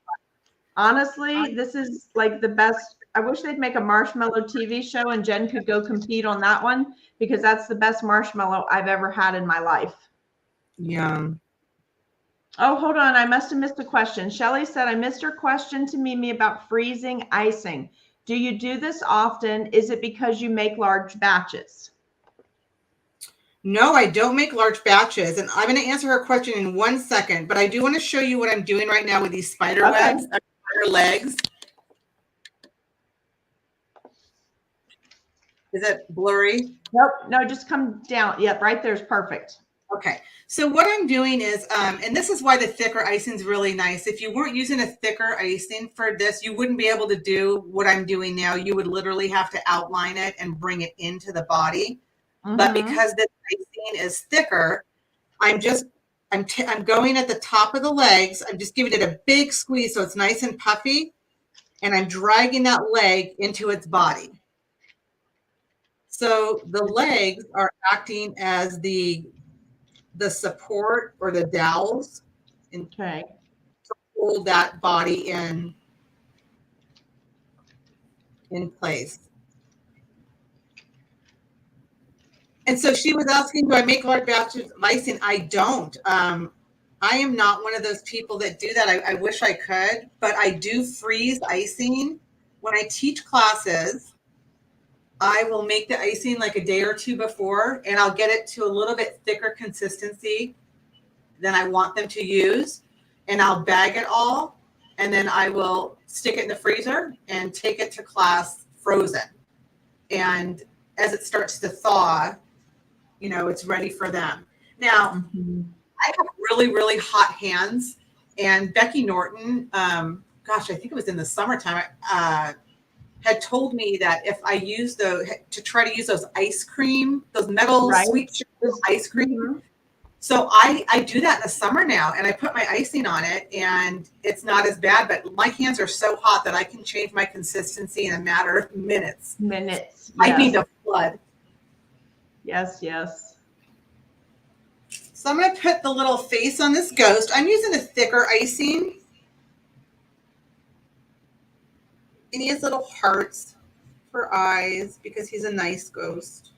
Honestly, this is like the best. I wish they'd make a marshmallow TV show and Jen could go compete on that one because that's the best marshmallow I've ever had in my life. Yum. Oh, hold on. I must have missed a question. Shelly said, I missed her question to Mimi about freezing icing. Do you do this often? Is it because you make large batches? No, I don't make large batches. And I'm going to answer her question in 1 second, but I do want to show you what I'm doing right now with these spider webs, spider legs. Is it blurry? Nope. No, just come down. Yep, right there's perfect. Okay. So what I'm doing is, and this is why the thicker icing is really nice. If you weren't using a thicker icing for this, you wouldn't be able to do what I'm doing now. You would literally have to outline it and bring it into the body. But because this icing is thicker, I'm going at the top of the legs. I'm just giving it a big squeeze so it's nice and puffy. And I'm dragging that leg into its body. So the legs are acting as the support or the dowels to hold that body in place. And so she was asking, do I make large batches of icing? I don't. I am not one of those people that do that. I wish I could, but I do freeze icing. When I teach classes, I will make the icing like a day or two before, and I'll get it to a little bit thicker consistency than I want them to use. And I'll bag it all, and then I will stick it in the freezer and take it to class frozen. And as it starts to thaw, you know, it's ready for them. Now, I have really, really hot hands, and Becky Norton, gosh, I think it was in the summertime, had told me that if I use to try to use those ice cream, those metal sweet sugar ice cream. So I do that in the summer now, and I put my icing on it, and it's not as bad, but my hands are so hot that I can change my consistency in a matter of minutes. Yes. I need to flood. Yes, yes. So I'm going to put the little face on this ghost. I'm using a thicker icing. And he has little hearts for eyes because he's a nice ghost.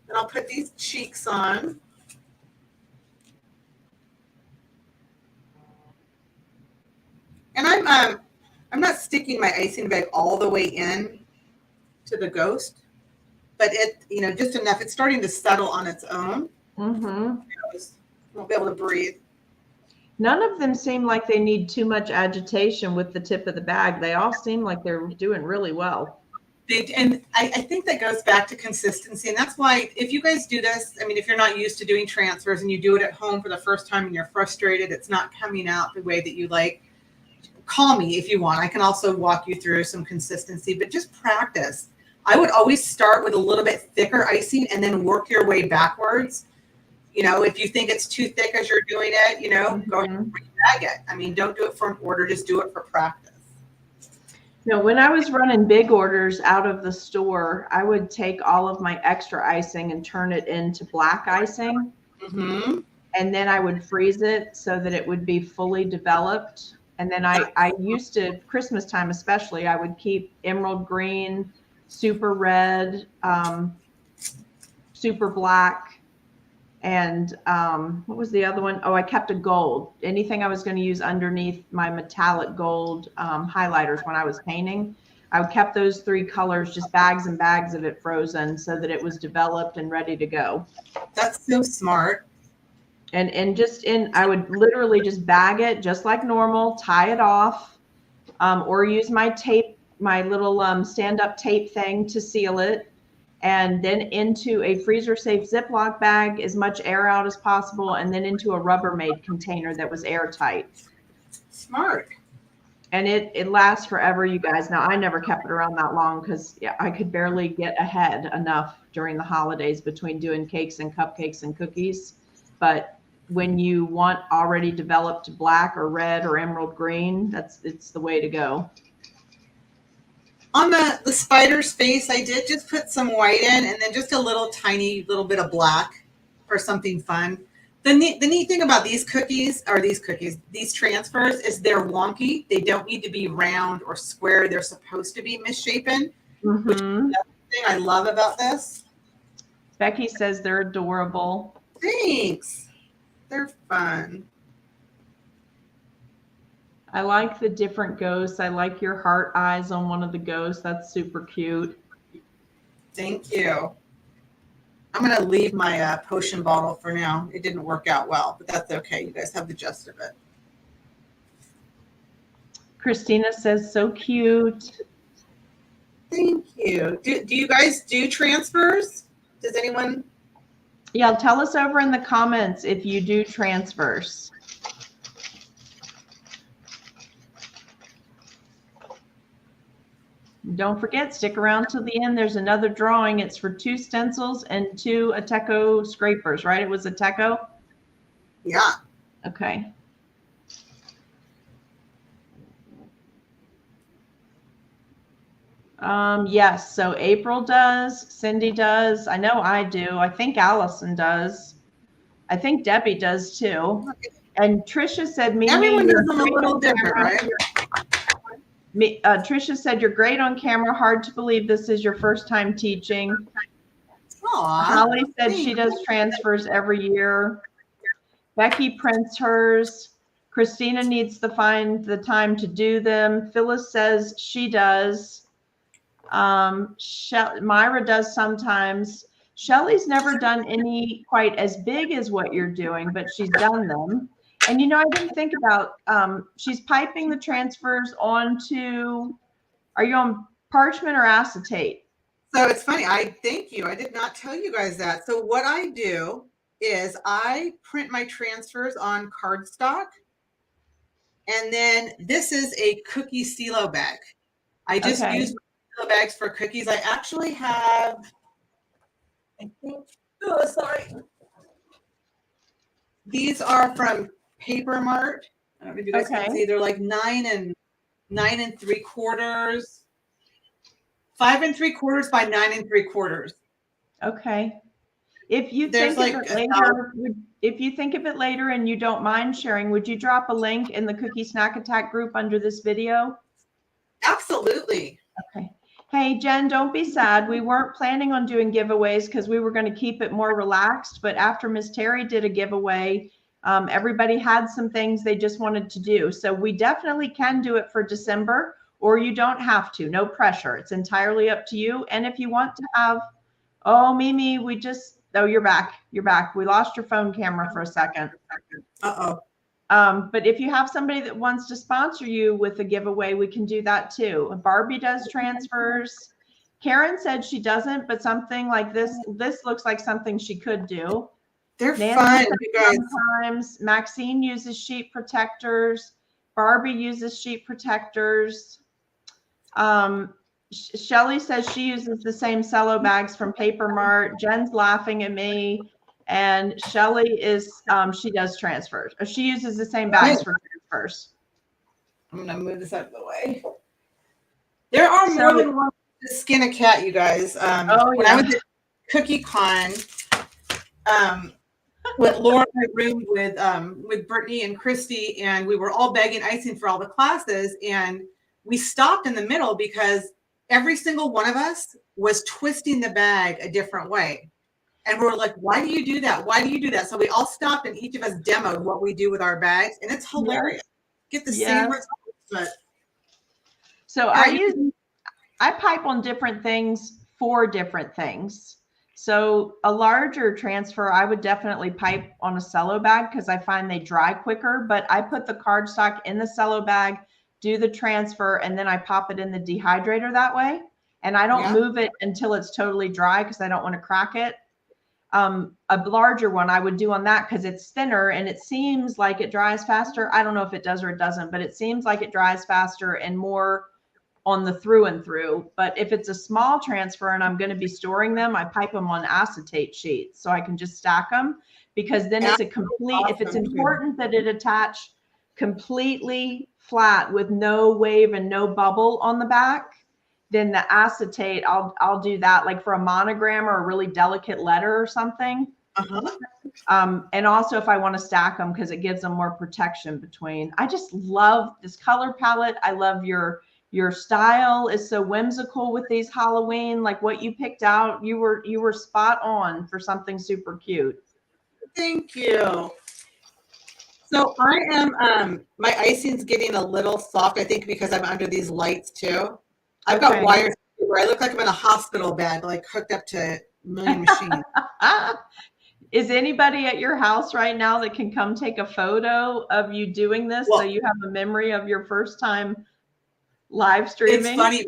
And I'll put these cheeks on. And I'm not sticking my icing bag all the way in to the ghost, but it, just enough. It's starting to settle on its own. Mm-hmm. Won't be able to breathe. None of them seem like they need too much agitation with the tip of the bag. They all seem like they're doing really well. And I think that goes back to consistency. And that's why if you guys do this, I mean, if you're not used to doing transfers and you do it at home for the first time and you're frustrated, it's not coming out the way that you like, call me if you want. I can also walk you through some consistency, but just practice. I would always start with a little bit thicker icing and then work your way backwards. If you think it's too thick as you're doing it, go ahead and rebag it. I mean, don't do it for an order, just do it for practice. When I was running big orders out of the store, I would take all of my extra icing and turn it into black icing. Mm-hmm. And then I would freeze it so that it would be fully developed. And then I used to, Christmas time especially, I would keep emerald green, super red, super black, and what was the other one? Oh, I kept a gold. Anything I was going to use underneath my metallic gold highlighters when I was painting, I kept those three colors, just bags and bags of it frozen so that it was developed and ready to go. That's so smart. And I would literally just bag it just like normal, tie it off, or use my tape, my little stand-up tape thing to seal it. And then into a freezer-safe Ziploc bag, as much air out as possible, and then into a Rubbermaid container that was airtight. Smart. And it lasts forever, you guys. Now, I never kept it around that long because I could barely get ahead enough during the holidays between doing cakes and cupcakes and cookies. But when you want already developed black or red or emerald green, it's the way to go. On the spider's face, I did just put some white in and then just a tiny little bit of black for something fun. The neat thing about these transfers is they're wonky. They don't need to be round or square. They're supposed to be misshapen, which is the thing I love about this. Becky says they're adorable. Thanks. They're fun. I like the different ghosts. I like your heart eyes on one of the ghosts. That's super cute. Thank you. I'm going to leave my potion bottle for now. It didn't work out well, but that's okay. You guys have the gist of it. Christina says, so cute. Thank you. Do you guys do transfers? Does anyone? Yeah, tell us over in the comments if you do transfers. Don't forget, stick around till the end. There's another drawing. It's for 2 stencils and 2 Ateco scrapers, right? It was Ateco? Yeah. Okay. Yes, so April does, Cindy does. I know I do. I think Allison does. I think Debbie does too. And Trisha said, everyone does them a little different, right? Trisha said, you're great on camera. Hard to believe this is your first time teaching. Aww, Holly said she does transfers every year. Becky prints hers. Christina needs to find the time to do them. Phyllis says she does. Myra does sometimes. Shelly's never done any quite as big as what you're doing, but she's done them. And, I didn't think about, she's piping the transfers onto, are you on parchment or acetate? So it's funny. Thank you. I did not tell you guys that. So what I do is I print my transfers on cardstock. And then this is a cookie silo bag. I just use silo bags for cookies. I actually have, I think, oh, sorry. These are from Paper Mart. I don't know if you guys can see. They're like 9 3/4, 5 3/4 by 9 3/4. Okay. If you think of it later, if you think of it later and you don't mind sharing, would you drop a link in the Cookie Snack Attack group under this video? Absolutely. Okay. Hey, Jen, don't be sad. We weren't planning on doing giveaways because we were going to keep it more relaxed. But after Miss Terry did a giveaway, everybody had some things they just wanted to do. So we definitely can do it for December, or you don't have to. No pressure. It's entirely up to you. And if you want to have, oh, Mimi, oh, you're back. You're back. We lost your phone camera for a second. Uh-oh. But if you have somebody that wants to sponsor you with a giveaway, we can do that too. Barbie does transfers. Karen said she doesn't, but something like this looks like something she could do. They're fun, you guys. Sometimes Maxine uses sheet protectors. Barbie uses sheet protectors. Shelly says she uses the same cello bags from Paper Mart. Jen's laughing at me. And Shelly is, she does transfers. She uses the same bags for transfers. I'm going to move this out of the way. There are more than one to skin a cat, you guys. When I was at Cookie Con, with Laura, I roomed with Brittany and Christy, and we were all bagging icing for all the classes. And we stopped in the middle because every single one of us was twisting the bag a different way. And we were like, why do you do that? Why do you do that? So we all stopped and each of us demoed what we do with our bags. And it's hilarious. Get the same results. But so I pipe on different things for different things. So a larger transfer, I would definitely pipe on a cello bag because I find they dry quicker. But I put the cardstock in the cello bag, do the transfer, and then I pop it in the dehydrator that way. And I don't move it until it's totally dry because I don't want to crack it. A larger one I would do on that because it's thinner and it seems like it dries faster. I don't know if it does or it doesn't, but it seems like it dries faster and more on the through and through. But if it's a small transfer and I'm going to be storing them, I pipe them on acetate sheets so I can just stack them, because then it's a complete, if it's important that it attach completely flat with no wave and no bubble on the back, then the acetate, I'll do that like for a monogram or a really delicate letter or something. And also if I want to stack them because it gives them more protection between. I just love this color palette. I love your style is so whimsical with these Halloween, like what you picked out. You were spot on for something super cute. Thank you. So I am, my icing's getting a little soft, I think, because I'm under these lights too. I've got wires where I look like I'm in a hospital bed, like hooked up to a million machines. Is anybody at your house right now that can come take a photo of you doing this so you have a memory of your first time live streaming? It's funny.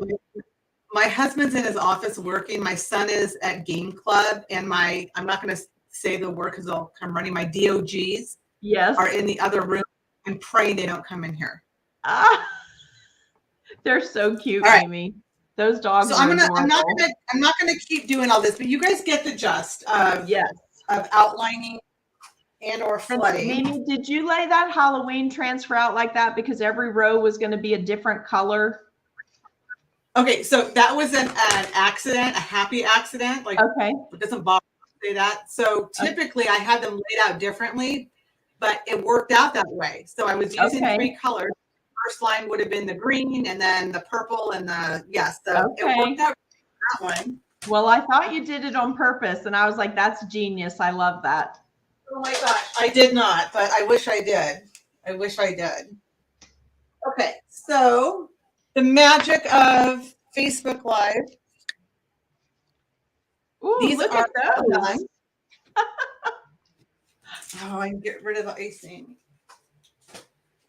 My husband's in his office working. My son is at game club, and I'm not going to say the word because they'll come running. My DOGs are in the other room and praying they don't come in here. They're so cute, Amy. Those dogs. So I'm not gonna keep doing all this, but you guys get the gist of of outlining and or flooding. Mimi, did you lay that Halloween transfer out like that because every row was going to be a different color? Okay, so that was an accident, a happy accident. Like, it doesn't bother me to say that. So typically I had them laid out differently, but it worked out that way. So I was using 3 colors. First line would have been the green, and then the purple, and the so it worked out that one. Well, I thought you did it on purpose, and I was like, "That's genius! I love that." Oh my gosh, I did not, but I wish I did. I wish I did. Okay, so the magic of Facebook Live. Ooh, these look at those. Oh, I can get rid of the icing.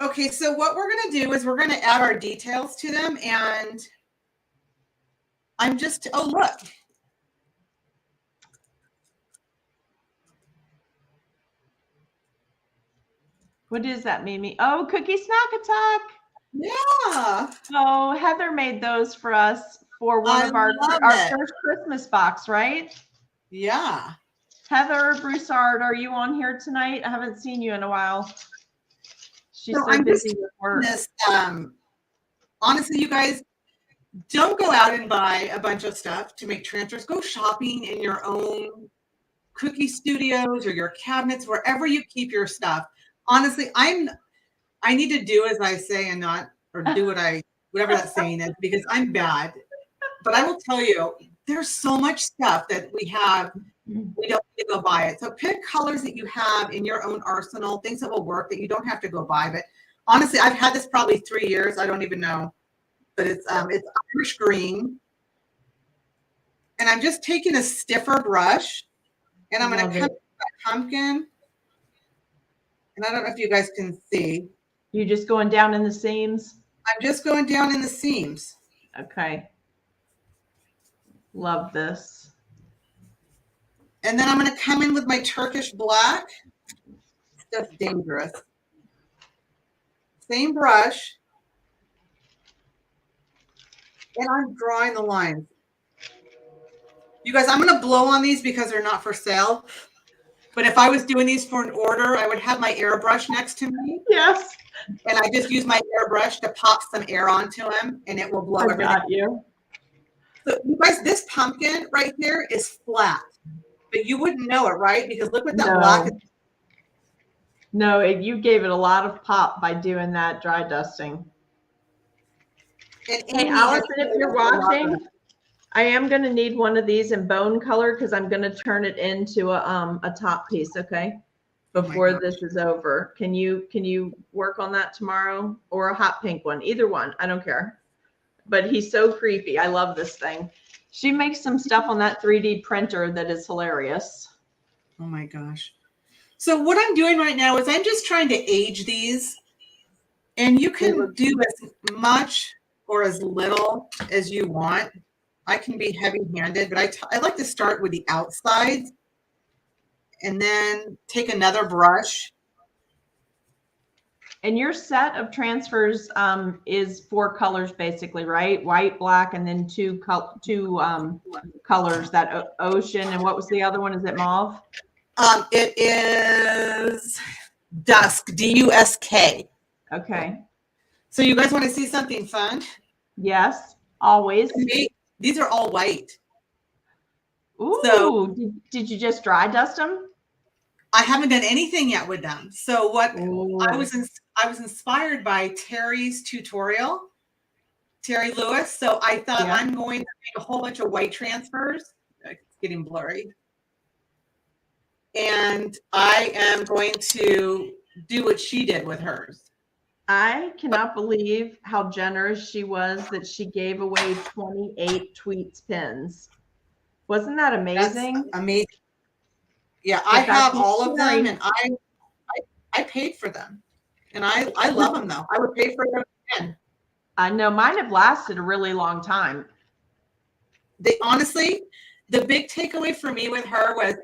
Okay, so what we're going to do is we're going to add our details to them, and I'm just, oh, look. What is that, Mimi? Oh, Cookie Snack Attack. Yeah. Oh, Heather made those for us for one of our first Christmas box, right? Yeah. Heather Broussard, are you on here tonight? I haven't seen you in a while. She's so busy with work. Honestly, you guys, don't go out and buy a bunch of stuff to make transfers. Go shopping in your own cookie studios or your cabinets, wherever you keep your stuff. Honestly, I need to do as I say and not, or do whatever that saying is, because I'm bad. But I will tell you, there's so much stuff that we have. We don't need to go buy it. So pick colors that you have in your own arsenal, things that will work that you don't have to go buy. But honestly, I've had this probably 3 years. I don't even know. But it's Irish green. And I'm just taking a stiffer brush and I'm going to cut that pumpkin. And I don't know if you guys can see. You're just going down in the seams? I'm just going down in the seams. Okay. Love this. And then I'm going to come in with my Turkish black. That's dangerous. Same brush. And I'm drawing the lines. You guys, I'm going to blow on these because they're not for sale. But if I was doing these for an order, I would have my airbrush next to me. Yes. And I just use my airbrush to pop some air onto them, and it will blow everything. Got you. So you guys, this pumpkin right here is flat. But you wouldn't know it, right? Because look what that black is. No, you gave it a lot of pop by doing that dry dusting. And hey, Allison, if you're watching, I am going to need one of these in bone color because I'm going to turn it into a top piece, okay? Before this is over. Can you work on that tomorrow? Or a hot pink one? Either one. I don't care. But he's so creepy. I love this thing. She makes some stuff on that 3D printer that is hilarious. Oh my gosh. So what I'm doing right now is I'm just trying to age these. And you can do as much or as little as you want. I can be heavy-handed, but I like to start with the outside and then take another brush. And your set of transfers is 4 colors basically, right? White, black, and then two colors, that ocean. And what was the other one? Is it mauve? It is dusk, D-U-S-K. Okay. So you guys want to see something fun? Yes, always. These are all white. Ooh, so, did you just dry dust them? I haven't done anything yet with them. So what I was inspired by Terry's tutorial, Terry Lewis. So I thought I'm going to make a whole bunch of white transfers. It's getting blurry. And I am going to do what she did with hers. I cannot believe how generous she was that she gave away 28 Tweets pins. Wasn't that amazing? That's amazing. Yeah, I have all of them, and I paid for them, and I love them though. I would pay for them again. I know mine have lasted a really long time. They honestly, the big takeaway for me with her was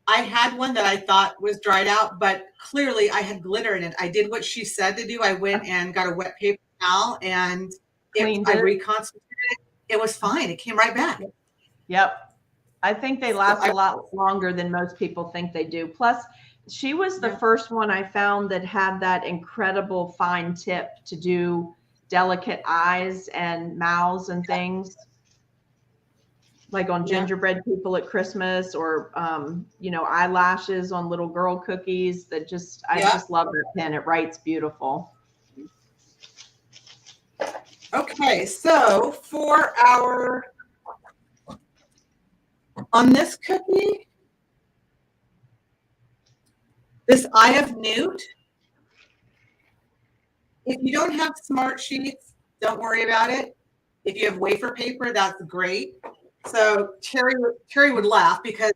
I had one that I thought was dried out, but clearly I had glitter in it. I did what she said to do. I went and got a wet paper towel and I reconstituted it. It was fine. It came right back. Yep. I think they last a lot longer than most people think they do. Plus, she was the first one I found that had that incredible fine tip to do delicate eyes and mouths and things. Like on gingerbread people at Christmas, or eyelashes on little girl cookies. That I just love that pen. It writes beautiful. Okay, so for on this cookie, this Eye of Newt. If you don't have smart sheets, don't worry about it. If you have wafer paper, that's great. So Terry would laugh because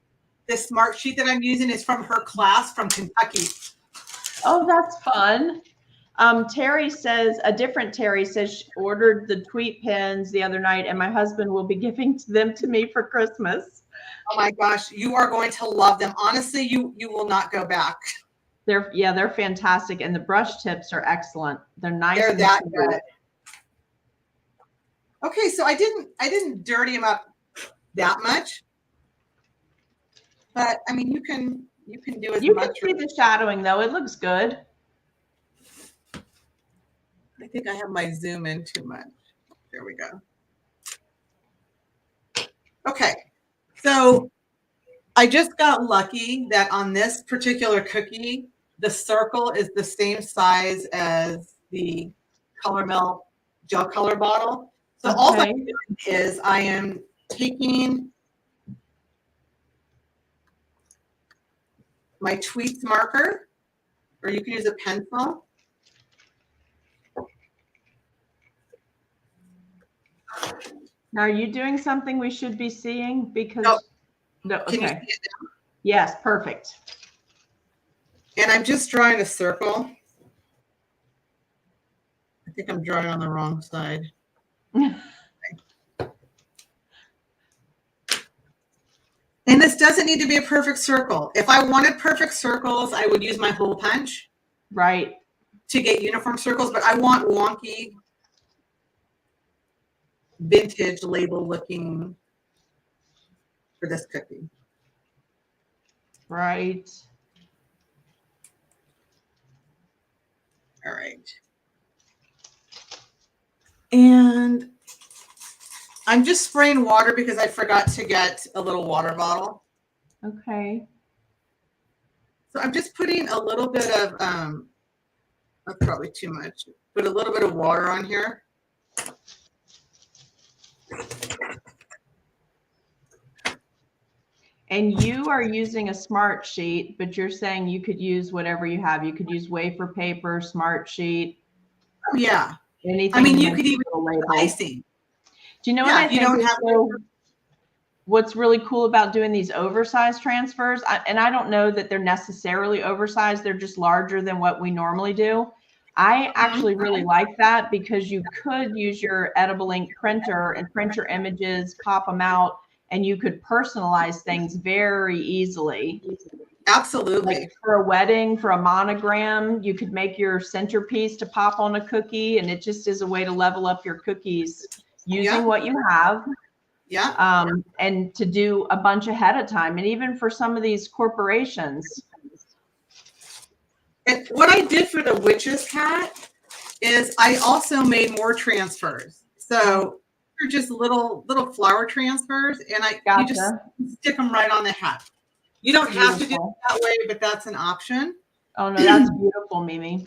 this smart sheet that I'm using is from her class from Kentucky. Oh, that's fun. Terry says, a different Terry says she ordered the Tweet pens the other night and my husband will be giving them to me for Christmas. Oh my gosh, you are going to love them. Honestly, you will not go back. They're fantastic, and the brush tips are excellent. They're nice. They're that good. Okay, so I didn't dirty them up that much, but I mean you can do as much. You can see the shadowing though; it looks good. I think I have my zoom in too much. There we go. Okay, so I just got lucky that on this particular cookie, the circle is the same size as the Color Melt gel color bottle. So all I'm doing is I am taking my Tweets marker, or you can use a pencil. Now, are you doing something we should be seeing? Because no, okay. Can you see it now? Yes, perfect. And I'm just drawing a circle. I think I'm drawing on the wrong side. And this doesn't need to be a perfect circle. If I wanted perfect circles, I would use my hole punch. Right. To get uniform circles, but I want wonky, vintage label looking for this cookie. Right. All right. And I'm just spraying water because I forgot to get a little water bottle. Okay. So I'm just putting a little bit of, that's probably too much, put a little bit of water on here. And you are using a smart sheet, but you're saying you could use whatever you have. You could use wafer paper, smart sheet. Oh, yeah. Anything. I mean, you could even icing. Do you know what I think? What's really cool about doing these oversized transfers, and I don't know that they're necessarily oversized, they're just larger than what we normally do. I actually really like that because you could use your edible ink printer and print your images, pop them out, and you could personalize things very easily. Absolutely. Like for a wedding, for a monogram, you could make your centerpiece to pop on a cookie, and it just is a way to level up your cookies using what you have. Yeah. And to do a bunch ahead of time. And even for some of these corporations. And what I did for the witch's hat is I also made more transfers. So they're just little flower transfers, and you just stick them right on the hat. You don't have to do it that way, but that's an option. Oh no, that's beautiful, Mimi.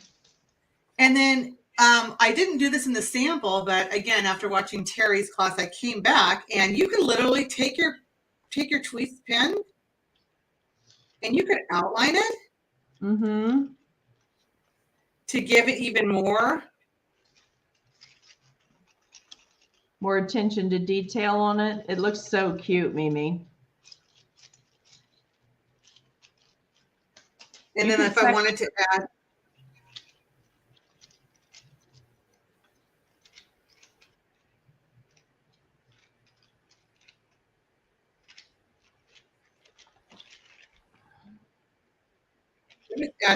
And then I didn't do this in the sample, but again, after watching Terry's class, I came back, and you can literally take your Tweets pen and you could outline it to give it even more attention to detail on it. It looks so cute, Mimi. And then if I wanted to add,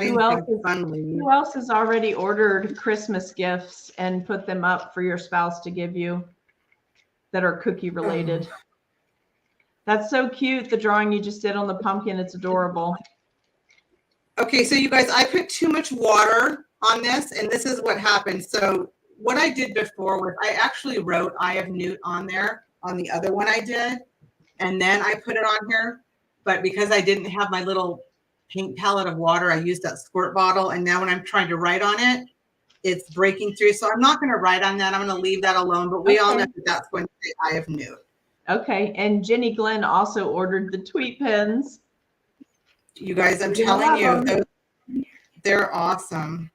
who else has already ordered Christmas gifts and put them up for your spouse to give you that are cookie related? That's so cute. The drawing you just did on the pumpkin, it's adorable. Okay, so you guys, I put too much water on this, and this is what happened. So what I did before was I actually wrote Eye of Newt on there on the other one I did, and then I put it on here. But because I didn't have my little paint palette of water, I used that squirt bottle, and now when I'm trying to write on it, it's breaking through. So I'm not going to write on that. I'm going to leave that alone. But we all know that that's going to say Eye of Newt. Okay, and Jenny Glenn also ordered the tweet pens. You guys, I'm telling you, they're awesome.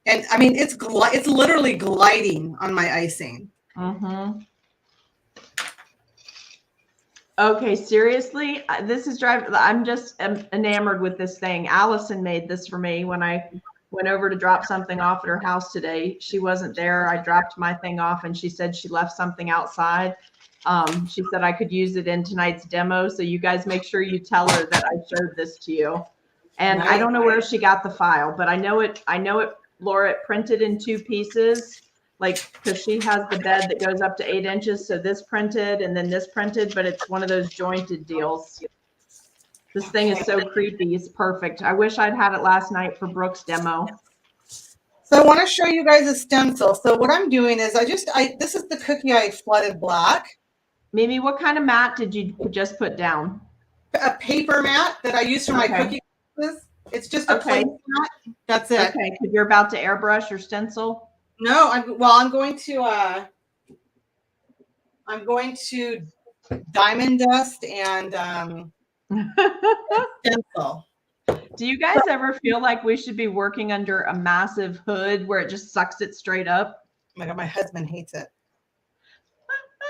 And I mean, it's literally gliding on my icing. Okay, seriously, this is driving. I'm just enamored with this thing. Allison made this for me when I went over to drop something off at her house today. She wasn't there. I dropped my thing off, and she said she left something outside. She said I could use it in tonight's demo. So you guys make sure you tell her that I showed this to you. And I don't know where she got the file, but I know it, Laura, it printed in 2 pieces, like, because she has the bed that goes up to 8 inches. So this printed and then this printed, but it's one of those jointed deals. This thing is so creepy. It's perfect. I wish I'd had it last night for Brooke's demo. So I want to show you guys a stencil. So what I'm doing is this is the cookie I flooded black. Mimi, what kind of mat did you just put down? A paper mat that I use for my cookie classes. It's just a plain mat. That's it. Okay, because you're about to airbrush your stencil. No, I'm going to diamond dust and stencil. Do you guys ever feel like we should be working under a massive hood where it just sucks it straight up? Oh my God, my husband hates it.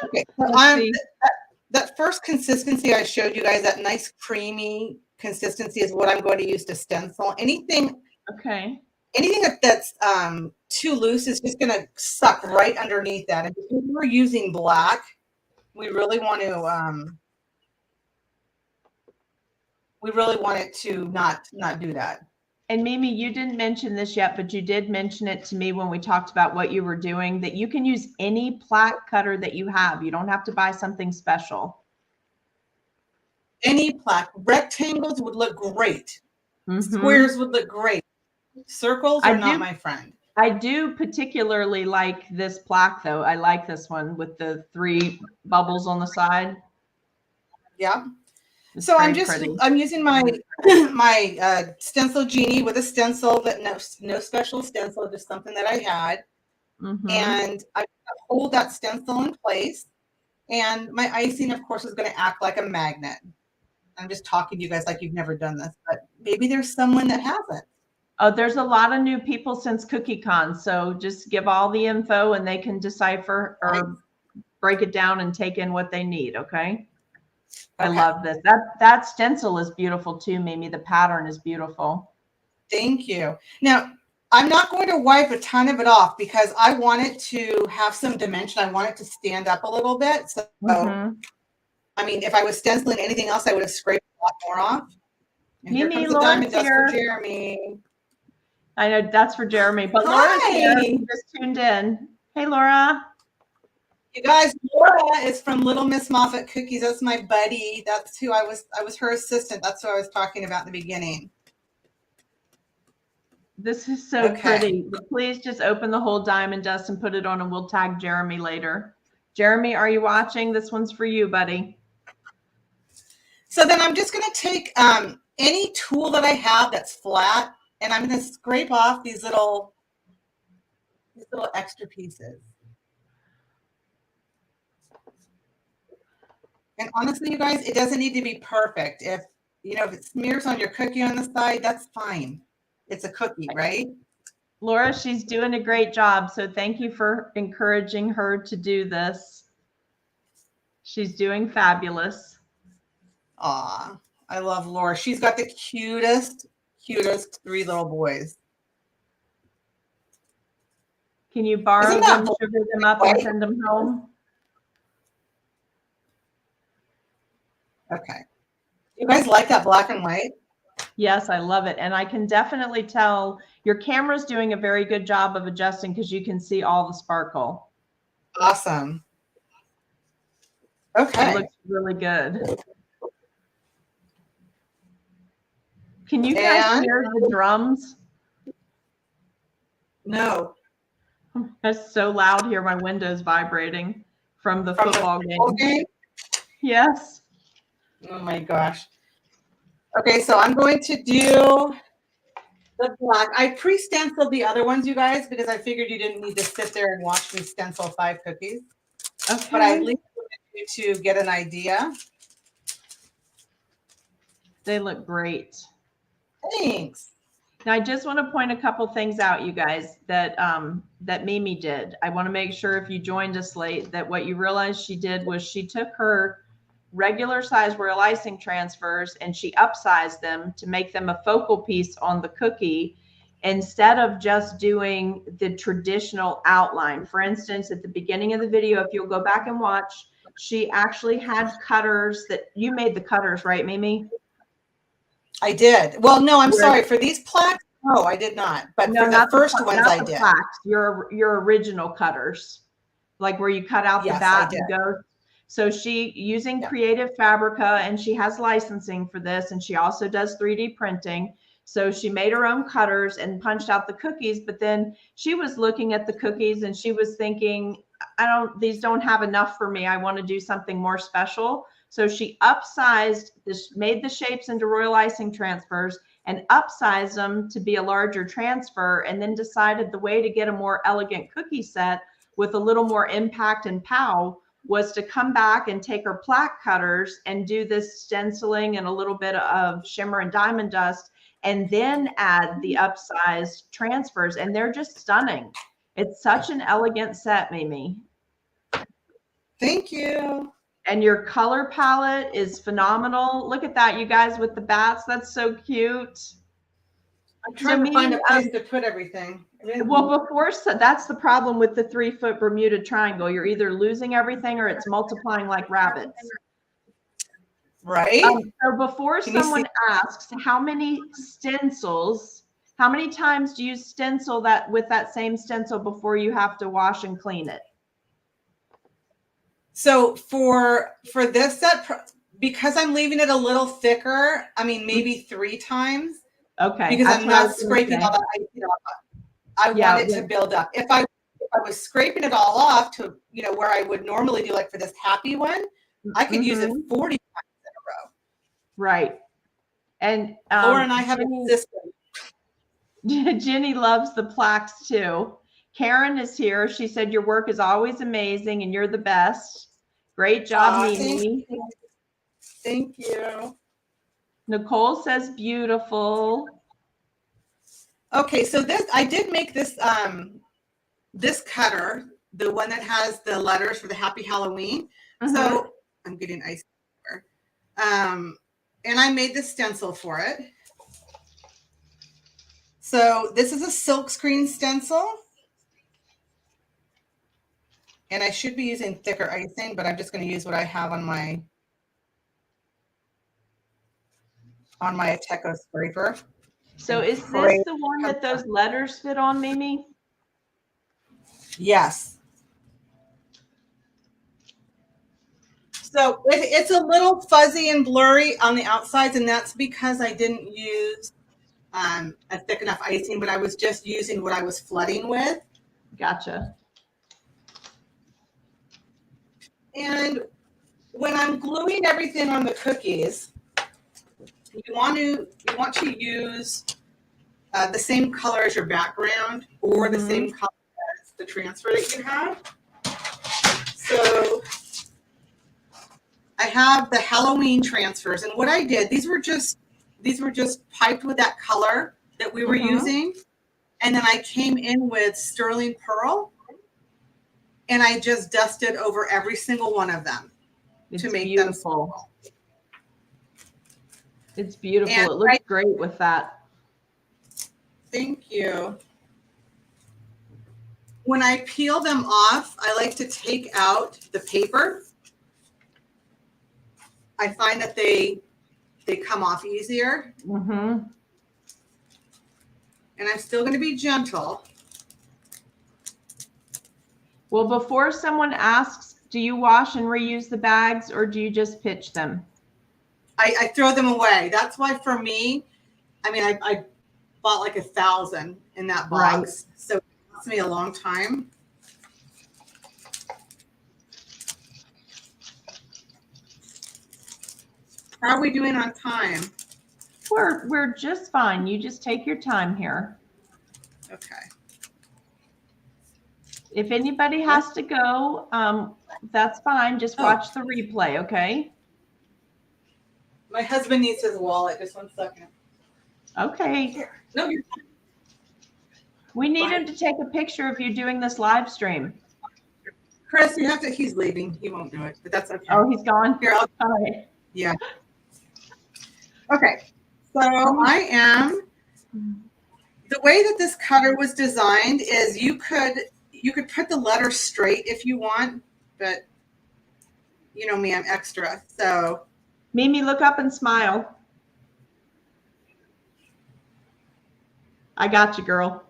Okay, so that first consistency I showed you guys, that nice creamy consistency, is what I'm going to use to stencil. Anything that's too loose is just going to suck right underneath that. And if we're using black, we really want it to not do that. And Mimi, you didn't mention this yet, but you did mention it to me when we talked about what you were doing, that you can use any plaque cutter that you have. You don't have to buy something special. Any plaque. Rectangles would look great. Squares would look great. Circles are not my friend. I do particularly like this plaque, though. I like this one with the 3 bubbles on the side. Yeah. So I'm using my stencil genie with a stencil, but no special stencil, just something that I had. And I hold that stencil in place. And my icing, of course, is going to act like a magnet. I'm just talking to you guys like you've never done this, but maybe there's someone that hasn't. Oh, there's a lot of new people since CookieCon. So just give all the info and they can decipher or break it down and take in what they need. Okay. I love this. That stencil is beautiful too, Mimi. The pattern is beautiful. Thank you. Now, I'm not going to wipe a ton of it off because I want it to have some dimension. I want it to stand up a little bit. So, I mean, if I was stenciling anything else, I would have scraped a lot more off. And Mimi, here comes the diamond dust for Jeremy. I know that's for Jeremy, but Laura's here. She just tuned in. Hey, Laura. You guys, Laura is from Little Miss Moffat Cookies. That's my buddy. That's who I was her assistant. That's who I was talking about in the beginning. This is so pretty. Please just open the whole diamond dust and put it on, and we'll tag Jeremy later. Jeremy, are you watching? This one's for you, buddy. So then I'm just going to take any tool that I have that's flat, and I'm going to scrape off these little extra pieces. And honestly, you guys, it doesn't need to be perfect. If it smears on your cookie on the side, that's fine. It's a cookie, right? Laura, she's doing a great job. So thank you for encouraging her to do this. She's doing fabulous. Aw, I love Laura. She's got the cutest 3 little boys. Can you borrow them, sugar them up, and send them home? Okay. You guys like that black and white? Yes, I love it. And I can definitely tell your camera's doing a very good job of adjusting because you can see all the sparkle. Awesome. Okay. It looks really good. Can you guys hear the drums? No. It's so loud here. My window's vibrating from the football game. Yes. Oh my gosh. Okay, so I'm going to do the black. I pre-stenciled the other ones, you guys, because I figured you didn't need to sit there and watch me stencil 5 cookies. Okay. But I at least wanted you to get an idea. They look great. Thanks. Now, I just want to point a couple things out, you guys, that that Mimi did. I want to make sure if you joined us late that what you realized she did was she took her regular size royal icing transfers and she upsized them to make them a focal piece on the cookie instead of just doing the traditional outline. For instance, at the beginning of the video, if you'll go back and watch, she actually had cutters that you made the cutters, right, Mimi? I did. Well, no, I'm sorry. For these plaques, no, I did not. But No, for the first ones, I did. Plaques, your original cutters, like where you cut out the bat and go. So she using Creative Fabrica, and she has licensing for this, and she also does 3D printing. So she made her own cutters and punched out the cookies, but then she was looking at the cookies and she was thinking, these don't have enough for me. I want to do something more special. So she upsized this, made the shapes into royal icing transfers and upsized them to be a larger transfer, and then decided the way to get a more elegant cookie set with a little more impact and pow was to come back and take her plaque cutters and do this stenciling and a little bit of shimmer and diamond dust, and then add the upsized transfers, and they're just stunning. It's such an elegant set, Mimi. Thank you. And your color palette is phenomenal. Look at that, you guys, with the bats. That's so cute. I'm trying to find a place to put everything. Well, that's the problem with the 3-foot Bermuda triangle. You're either losing everything or it's multiplying like rabbits. Right. So before someone asks, how many stencils, how many times do you stencil that with that same stencil before you have to wash and clean it? So for this set, because I'm leaving it a little thicker, I mean, maybe 3 times. Okay. Because I'm not scraping all that icing off. I want it to build up. If I was scraping it all off to, where I would normally do, like for this happy one, I could use it 40 times in a row. Right. And Laura and I have a system. Jenny loves the plaques too. Karen is here. She said your work is always amazing and you're the best. Great job, Mimi. Thank you. Nicole says beautiful. Okay, so I did make this this cutter, the one that has the letters for the Happy Halloween. So I'm getting ice here. And I made the stencil for it. So this is a silk screen stencil. And I should be using thicker icing, but I'm just going to use what I have on my Ateco scraper. So is this the one that those letters fit on, Mimi? Yes. So it's a little fuzzy and blurry on the outsides, and that's because I didn't use a thick enough icing, but I was just using what I was flooding with. Gotcha. And when I'm gluing everything on the cookies, you want to use the same color as your background, or the same color as the transfer that you have. So I have the Halloween transfers, and what I did, these were just piped with that color that we were using, and then I came in with sterling pearl, and I just dusted over every single one of them to make them small. It's beautiful. And it looks great with that. Thank you. When I peel them off, I like to take out the paper. I find that they come off easier. And I'm still going to be gentle. Well, before someone asks, do you wash and reuse the bags, or do you just pitch them? I throw them away. That's why for me, I mean, I bought like 1,000 in that box. So it cost me a long time. How are we doing on time? We're just fine. You just take your time here. Okay. If anybody has to go, that's fine. Just watch the replay, okay? My husband needs his wallet. Just 1 second. Okay. Here. No, you're fine. We need him to take a picture of you doing this live stream. Chris, you have to. He's leaving. He won't do it, but that's okay. Oh, he's gone? Here, All right. Yeah. Okay. So I am. The way that this cutter was designed is you could put the letter straight if you want, but you know me, I'm extra. So Mimi, look up and smile. I got you, girl.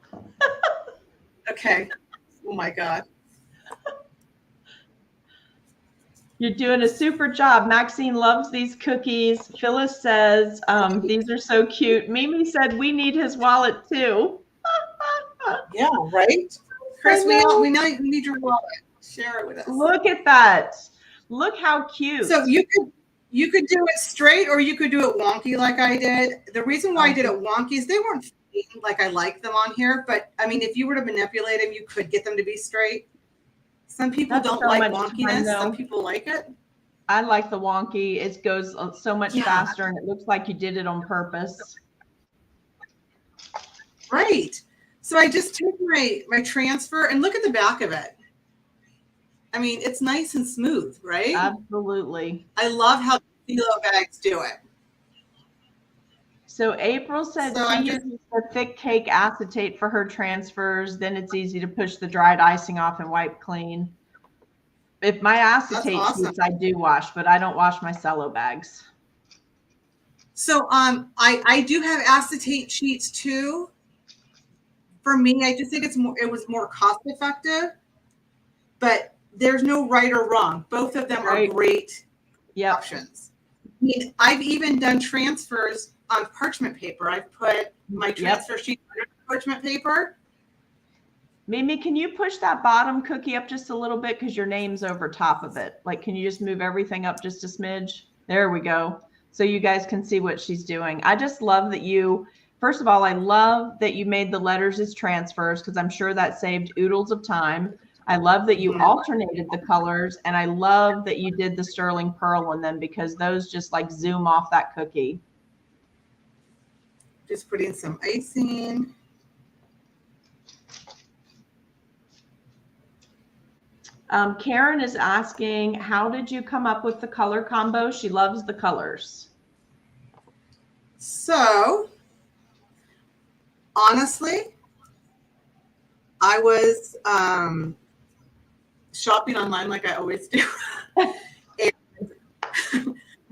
Okay. Oh my God. You're doing a super job. Maxine loves these cookies. Phyllis says, these are so cute. Mimi said, we need his wallet too. Yeah, right? Chris, we need your wallet. Share it with us. Look at that. Look how cute. So you could do it straight or you could do it wonky like I did. The reason why I did it wonky is they weren't like I like them on here, but I mean, if you were to manipulate them, you could get them to be straight. Some people don't like wonkiness. Some people like it. I like the wonky. It goes so much faster, and it looks like you did it on purpose. Right. So I just took my transfer and look at the back of it. I mean, it's nice and smooth, right? Absolutely. I love how phthalo bags do it. So April said she uses the thick cake acetate for her transfers. Then it's easy to push the dried icing off and wipe clean. If my acetate sheets, I do wash, but I don't wash my cello bags. So I do have acetate sheets too. For me, I just think it was more cost effective. But there's no right or wrong. Both of them are great options. I mean, I've even done transfers on parchment paper. I've put my transfer sheet on parchment paper. Mimi, can you push that bottom cookie up just a little bit because your name's over top of it? Like, can you just move everything up just a smidge? There we go. So you guys can see what she's doing. I just love that you, first of all, I love that you made the letters as transfers because I'm sure that saved oodles of time. I love that you alternated the colors, and I love that you did the sterling pearl in them because those just like zoom off that cookie. Just putting some icing. Karen is asking, how did you come up with the color combo? She loves the colors. So, honestly, I was shopping online like I always do. And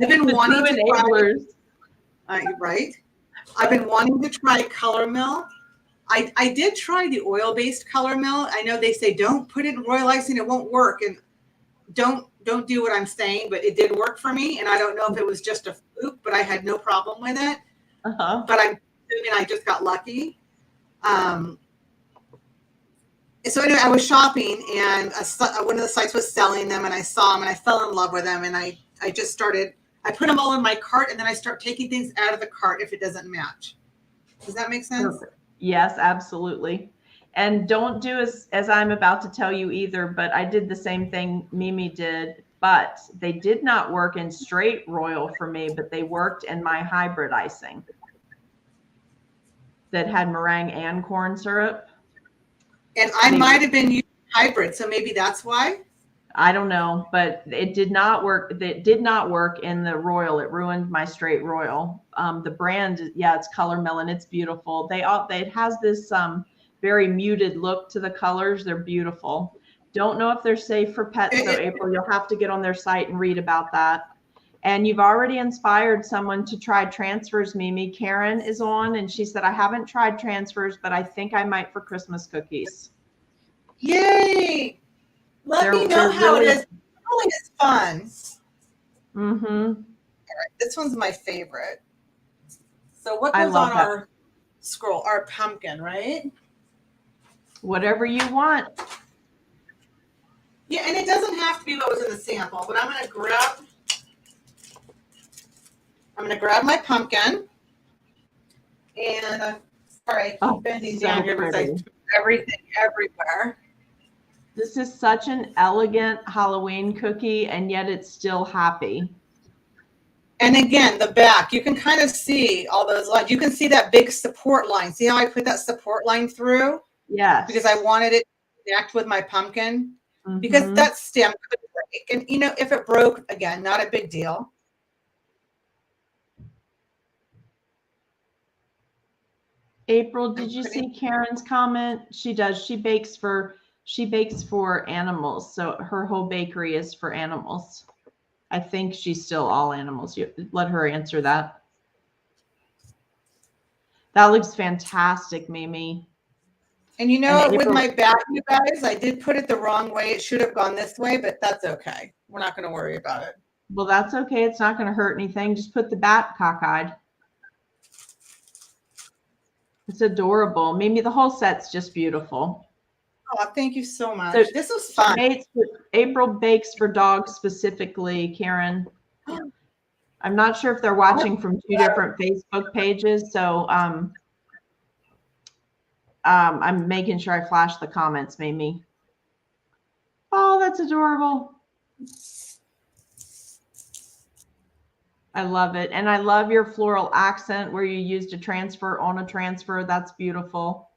I've been wanting to try, right? I've been wanting to try Color Mill. I did try the oil-based Color Mill. I know they say don't put it in royal icing, it won't work, and don't do what I'm saying, but it did work for me. And I don't know if it was just a fluke, but I had no problem with it. But I'm assuming I just got lucky. So anyway, I was shopping, and one of the sites was selling them, and I saw them, and I fell in love with them, and I just started. I put them all in my cart, and then I start taking things out of the cart if it doesn't match. Does that make sense? Perfect. Yes, absolutely. And don't do as I'm about to tell you either, but I did the same thing Mimi did, but they did not work in straight royal for me, but they worked in my hybrid icing that had meringue and corn syrup. And I might have been using hybrid, so maybe that's why. I don't know, but it did not work. It did not work in the royal. It ruined my straight royal. The brand, it's Color Mill, and it's beautiful. It has this very muted look to the colors. They're beautiful. Don't know if they're safe for pets, though, April. You'll have to get on their site and read about that. And you've already inspired someone to try transfers, Mimi. Karen is on, and she said, I haven't tried transfers, but I think I might for Christmas cookies. Yay! Let me know how it is. It really is fun. Mm-hmm. All right, this one's my favorite. So what goes on our scroll? Our pumpkin, right? Whatever you want. Yeah, and it doesn't have to be what was in the sample, but I'm gonna grab my pumpkin. And sorry, I keep bending down here because I threw everything everywhere. This is such an elegant Halloween cookie, and yet it's still happy. And again, the back, you can kind of see all those lines. You can see that big support line. See how I put that support line through? Yes. Because I wanted it to connect with my pumpkin. Mm-hmm. Because that stem could break. And, you know, if it broke, again, not a big deal. April, did you see Karen's comment? She does. She bakes for animals. So her whole bakery is for animals. I think she's still all animals. You let her answer that. That looks fantastic, Mimi. And you know, And with April, my back, you guys, I did put it the wrong way. It should have gone this way, but that's okay. We're not going to worry about it. well, that's okay. It's not going to hurt anything. Just put the bat cockeyed. It's adorable. Mimi, the whole set's just beautiful. Oh, thank you so much. So this was fun. April bakes for dogs specifically, Karen. I'm not sure if they're watching from two different Facebook pages, so I'm making sure I flash the comments, Mimi. Oh, that's adorable. I love it. And I love your floral accent where you used a transfer on a transfer. That's beautiful.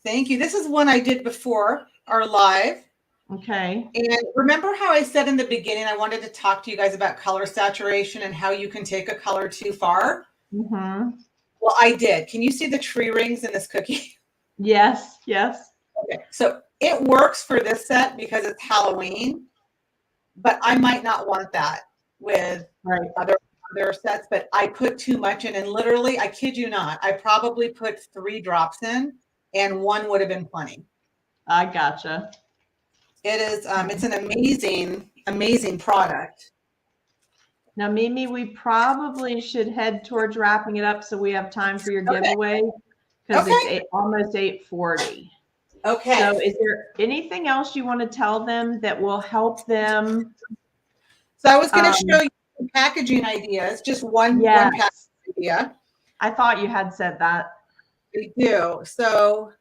Thank you. This is one I did before our live. Okay. And remember how I said in the beginning, I wanted to talk to you guys about color saturation and how you can take a color too far? Mm-hmm. Well, I did. Can you see the tree rings in this cookie? Yes, yes. Okay, so it works for this set because it's Halloween, but I might not want that with other sets, but I put too much in, and literally, I kid you not, I probably put 3 drops in and 1 would have been plenty. I gotcha. It is, it's an amazing, amazing product. Now, Mimi, we probably should head towards wrapping it up so we have time for your giveaway because it's almost 8:40. Okay. So is there anything else you want to tell them that will help them? So I was going to show you some packaging ideas, just one packaging idea. I thought you had said that. I do. So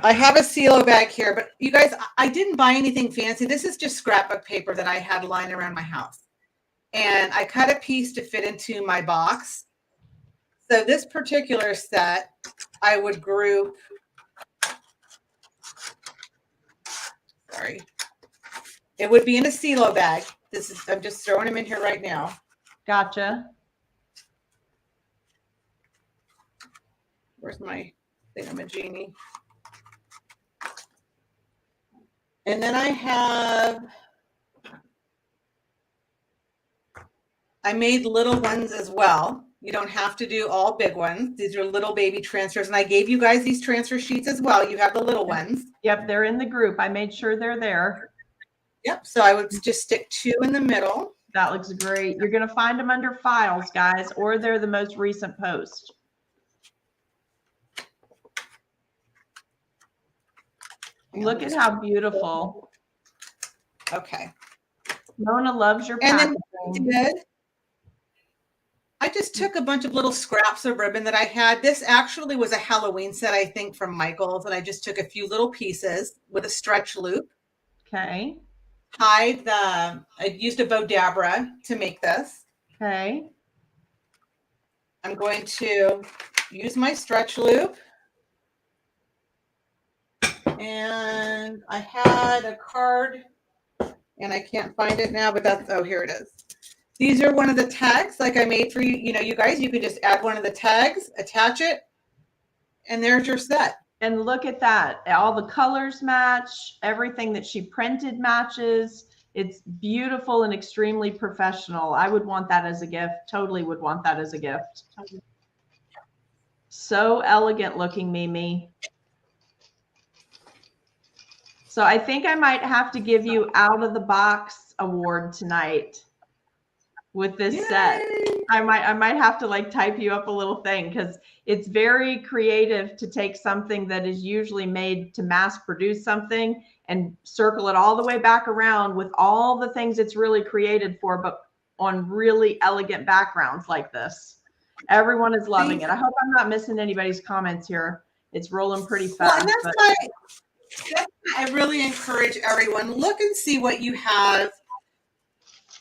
I have a CeeLo bag here, but you guys, I didn't buy anything fancy. This is just scrapbook paper that I had lying around my house. And I cut a piece to fit into my box. So this particular set, I would group, it would be in a CeeLo bag. This is, I'm just throwing them in here right now. Gotcha. Where's my thingamajiggy? And then I made little ones as well. You don't have to do all big ones. These are little baby transfers. And I gave you guys these transfer sheets as well. You have the little ones. Yep, they're in the group. I made sure they're there. Yep. So I would just stick 2 in the middle. That looks great. You're going to find them under files, guys, or they're the most recent post. Look at how beautiful. Okay. Mona loves your packaging. And then I just took a bunch of little scraps of ribbon that I had. This actually was a Halloween set, I think, from Michael's, and I just took a few little pieces with a stretch loop. Okay. I used a Bodabra to make this. Okay. I'm going to use my stretch loop. And I had a card, and I can't find it now, but that's, oh, here it is. These are one of the tags like I made for you. You know, you guys, you can just add one of the tags, attach it, and there's your set. And look at that. All the colors match. Everything that she printed matches. It's beautiful and extremely professional. I would want that as a gift. Totally would want that as a gift. So elegant looking, Mimi. So I think I might have to give you out of the box award tonight with this set. I might have to like type you up a little thing because it's very creative to take something that is usually made to mass produce something and circle it all the way back around with all the things it's really created for, but on really elegant backgrounds like this. Everyone is loving it. I hope I'm not missing anybody's comments here. It's rolling pretty fast. Well, and that's why I really encourage everyone, look and see what you have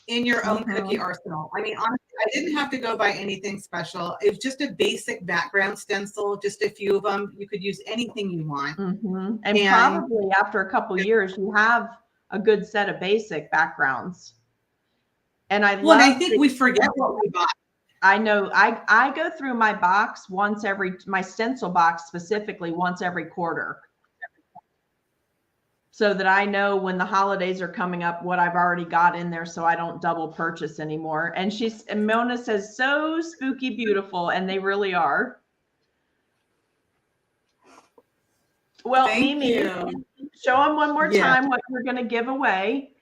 in your own cookie arsenal. I mean, honestly, I didn't have to go buy anything special. It was just a basic background stencil, just a few of them. You could use anything you want. And probably after a couple years, you have a good set of basic backgrounds. And I think we forget what we bought. I know I go through my box my stencil box specifically once every quarter. so that I know when the holidays are coming up what I've already got in there, so I don't double purchase anymore. And Mona says, so spooky beautiful, and they really are. Well, Thank Mimi, you. show them one more time what you're going to give away,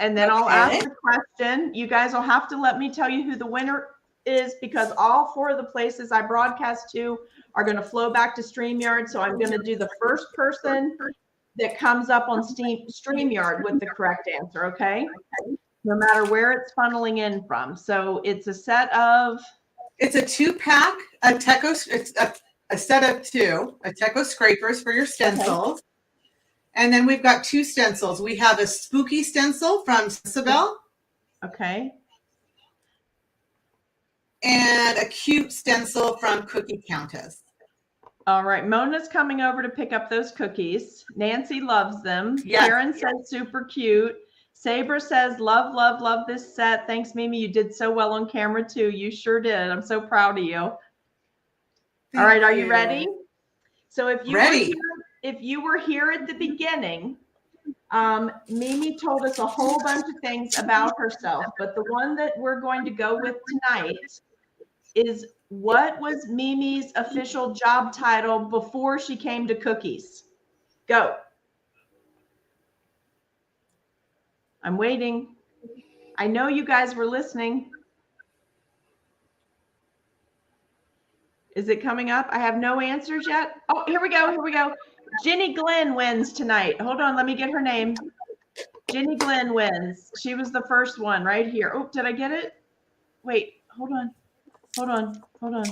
and then I'll ask the question. You guys will have to let me tell you who the winner is, because all 4 of the places I broadcast to are going to flow back to StreamYard. So I'm going to do the first person that comes up on StreamYard with the correct answer, okay? No matter where it's funneling in from. So it's a set of... It's a 2-pack, it's a set of 2, Ateco scrapers for your stencils. Okay. And then we've got 2 stencils. We have a spooky stencil from Isabel. Okay. And a cute stencil from Cookie Countess. All right. Mona's coming over to pick up those cookies. Nancy loves them. Yes. Karen says super cute. Saber says, love, love, love this set. Thanks, Mimi. You did so well on camera too. You sure did. I'm so proud of you. All right. Are you ready? So if you were here at the beginning, Mimi told us a whole bunch of things about herself, but the one that we're going to go with tonight is, what was Mimi's official job title before she came to cookies? Go. I'm waiting. I know you guys were listening. Is it coming up? I have no answers yet. Oh, here we go. Here we go. Ginny Glenn wins tonight. Hold on. Let me get her name. Ginny Glenn wins. She was the first one right here. Oh, did I get it? Wait, hold on. Hold on. Hold on.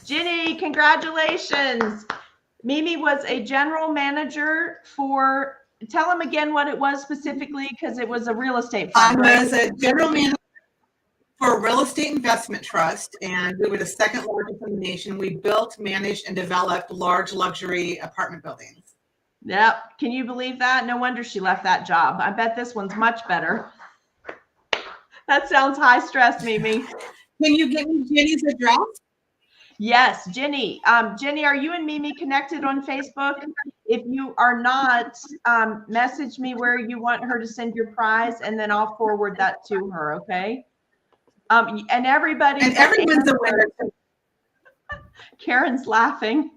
Ginny, congratulations. Mimi was a general manager for, tell them again what it was specifically, because it was a real estate fund. I was a general manager for a real estate investment trust, and we were the second largest in the nation. We built, managed, and developed large luxury apartment buildings. Yep. Can you believe that? No wonder she left that job. I bet this one's much better. That sounds high stress, Mimi. Can you give me Ginny's address? Yes, Ginny. Ginny, are you and Mimi connected on Facebook? If you are not, message me where you want her to send your prize, and then I'll forward that to her, okay? And everybody. And everyone's aware. Karen's laughing.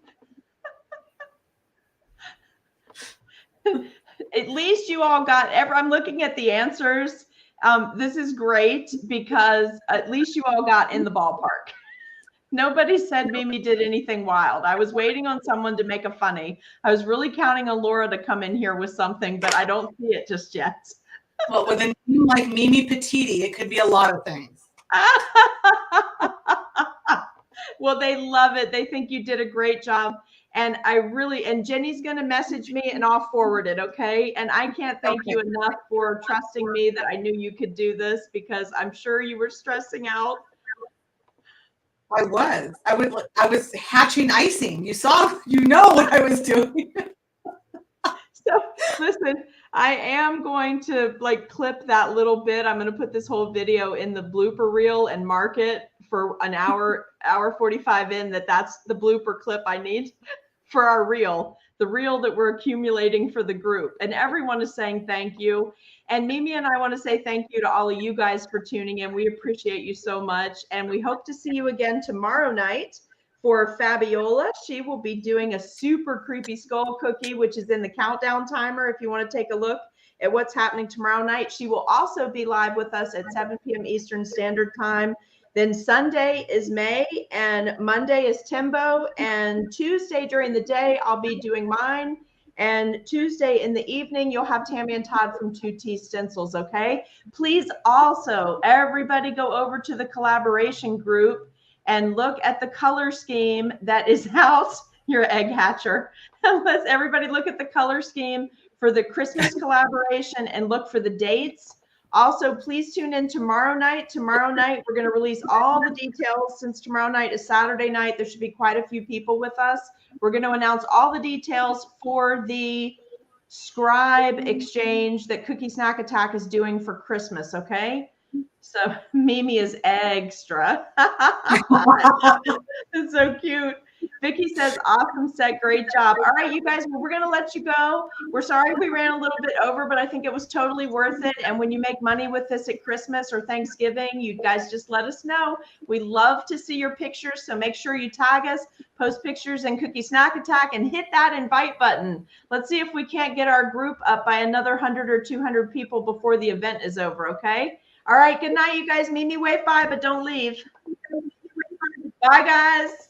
At least you all got, I'm looking at the answers. This is great because at least you all got in the ballpark. Nobody said Mimi did anything wild. I was waiting on someone to make a funny. I was really counting on Laura to come in here with something, but I don't see it just yet. Well, with a name like Mimi Petitti, it could be a lot of things. Well, they love it. They think you did a great job. And and Jenny's going to message me and I'll forward it. Okay. And I can't thank you enough for trusting me that I knew you could do this, because I'm sure you were stressing out. I was hatching icing. You know what I was doing. So listen, I am going to clip that little bit. I'm going to put this whole video in the blooper reel and mark it for an hour 45 in, that's the blooper clip I need for our reel, the reel that we're accumulating for the group. And everyone is saying thank you. And Mimi and I want to say thank you to all of you guys for tuning in. We appreciate you so much. And we hope to see you again tomorrow night for Fabiola. She will be doing a super creepy skull cookie, which is in the countdown timer if you want to take a look at what's happening tomorrow night. She will also be live with us at 7 p.m. Eastern Standard Time. Then Sunday is May, and Monday is Timbo, and Tuesday during the day I'll be doing mine, and Tuesday in the evening you'll have Tammy and Todd from 2T Stencils, okay? Please also, everybody go over to the collaboration group and look at the color scheme that is out. Your egg hatcher. Let's everybody look at the color scheme for the Christmas collaboration and look for the dates. Also, please tune in tomorrow night. Tomorrow night, we're going to release all the details. Since tomorrow night is Saturday night, there should be quite a few people with us. We're going to announce all the details for the scribe exchange that Cookie Snack Attack is doing for Christmas, okay? So Mimi is extra. It's so cute. Vicky says, awesome set, great job. All right, you guys, well, we're going to let you go. We're sorry we ran a little bit over, but I think it was totally worth it. And when you make money with this at Christmas or Thanksgiving, you guys just let us know. We love to see your pictures, so make sure you tag us, post pictures in Cookie Snack Attack, and hit that invite button. Let's see if we can't get our group up by another 100 or 200 people before the event is over, okay? All right, good night, you guys. Meet me wave bye, but don't leave. Bye, guys.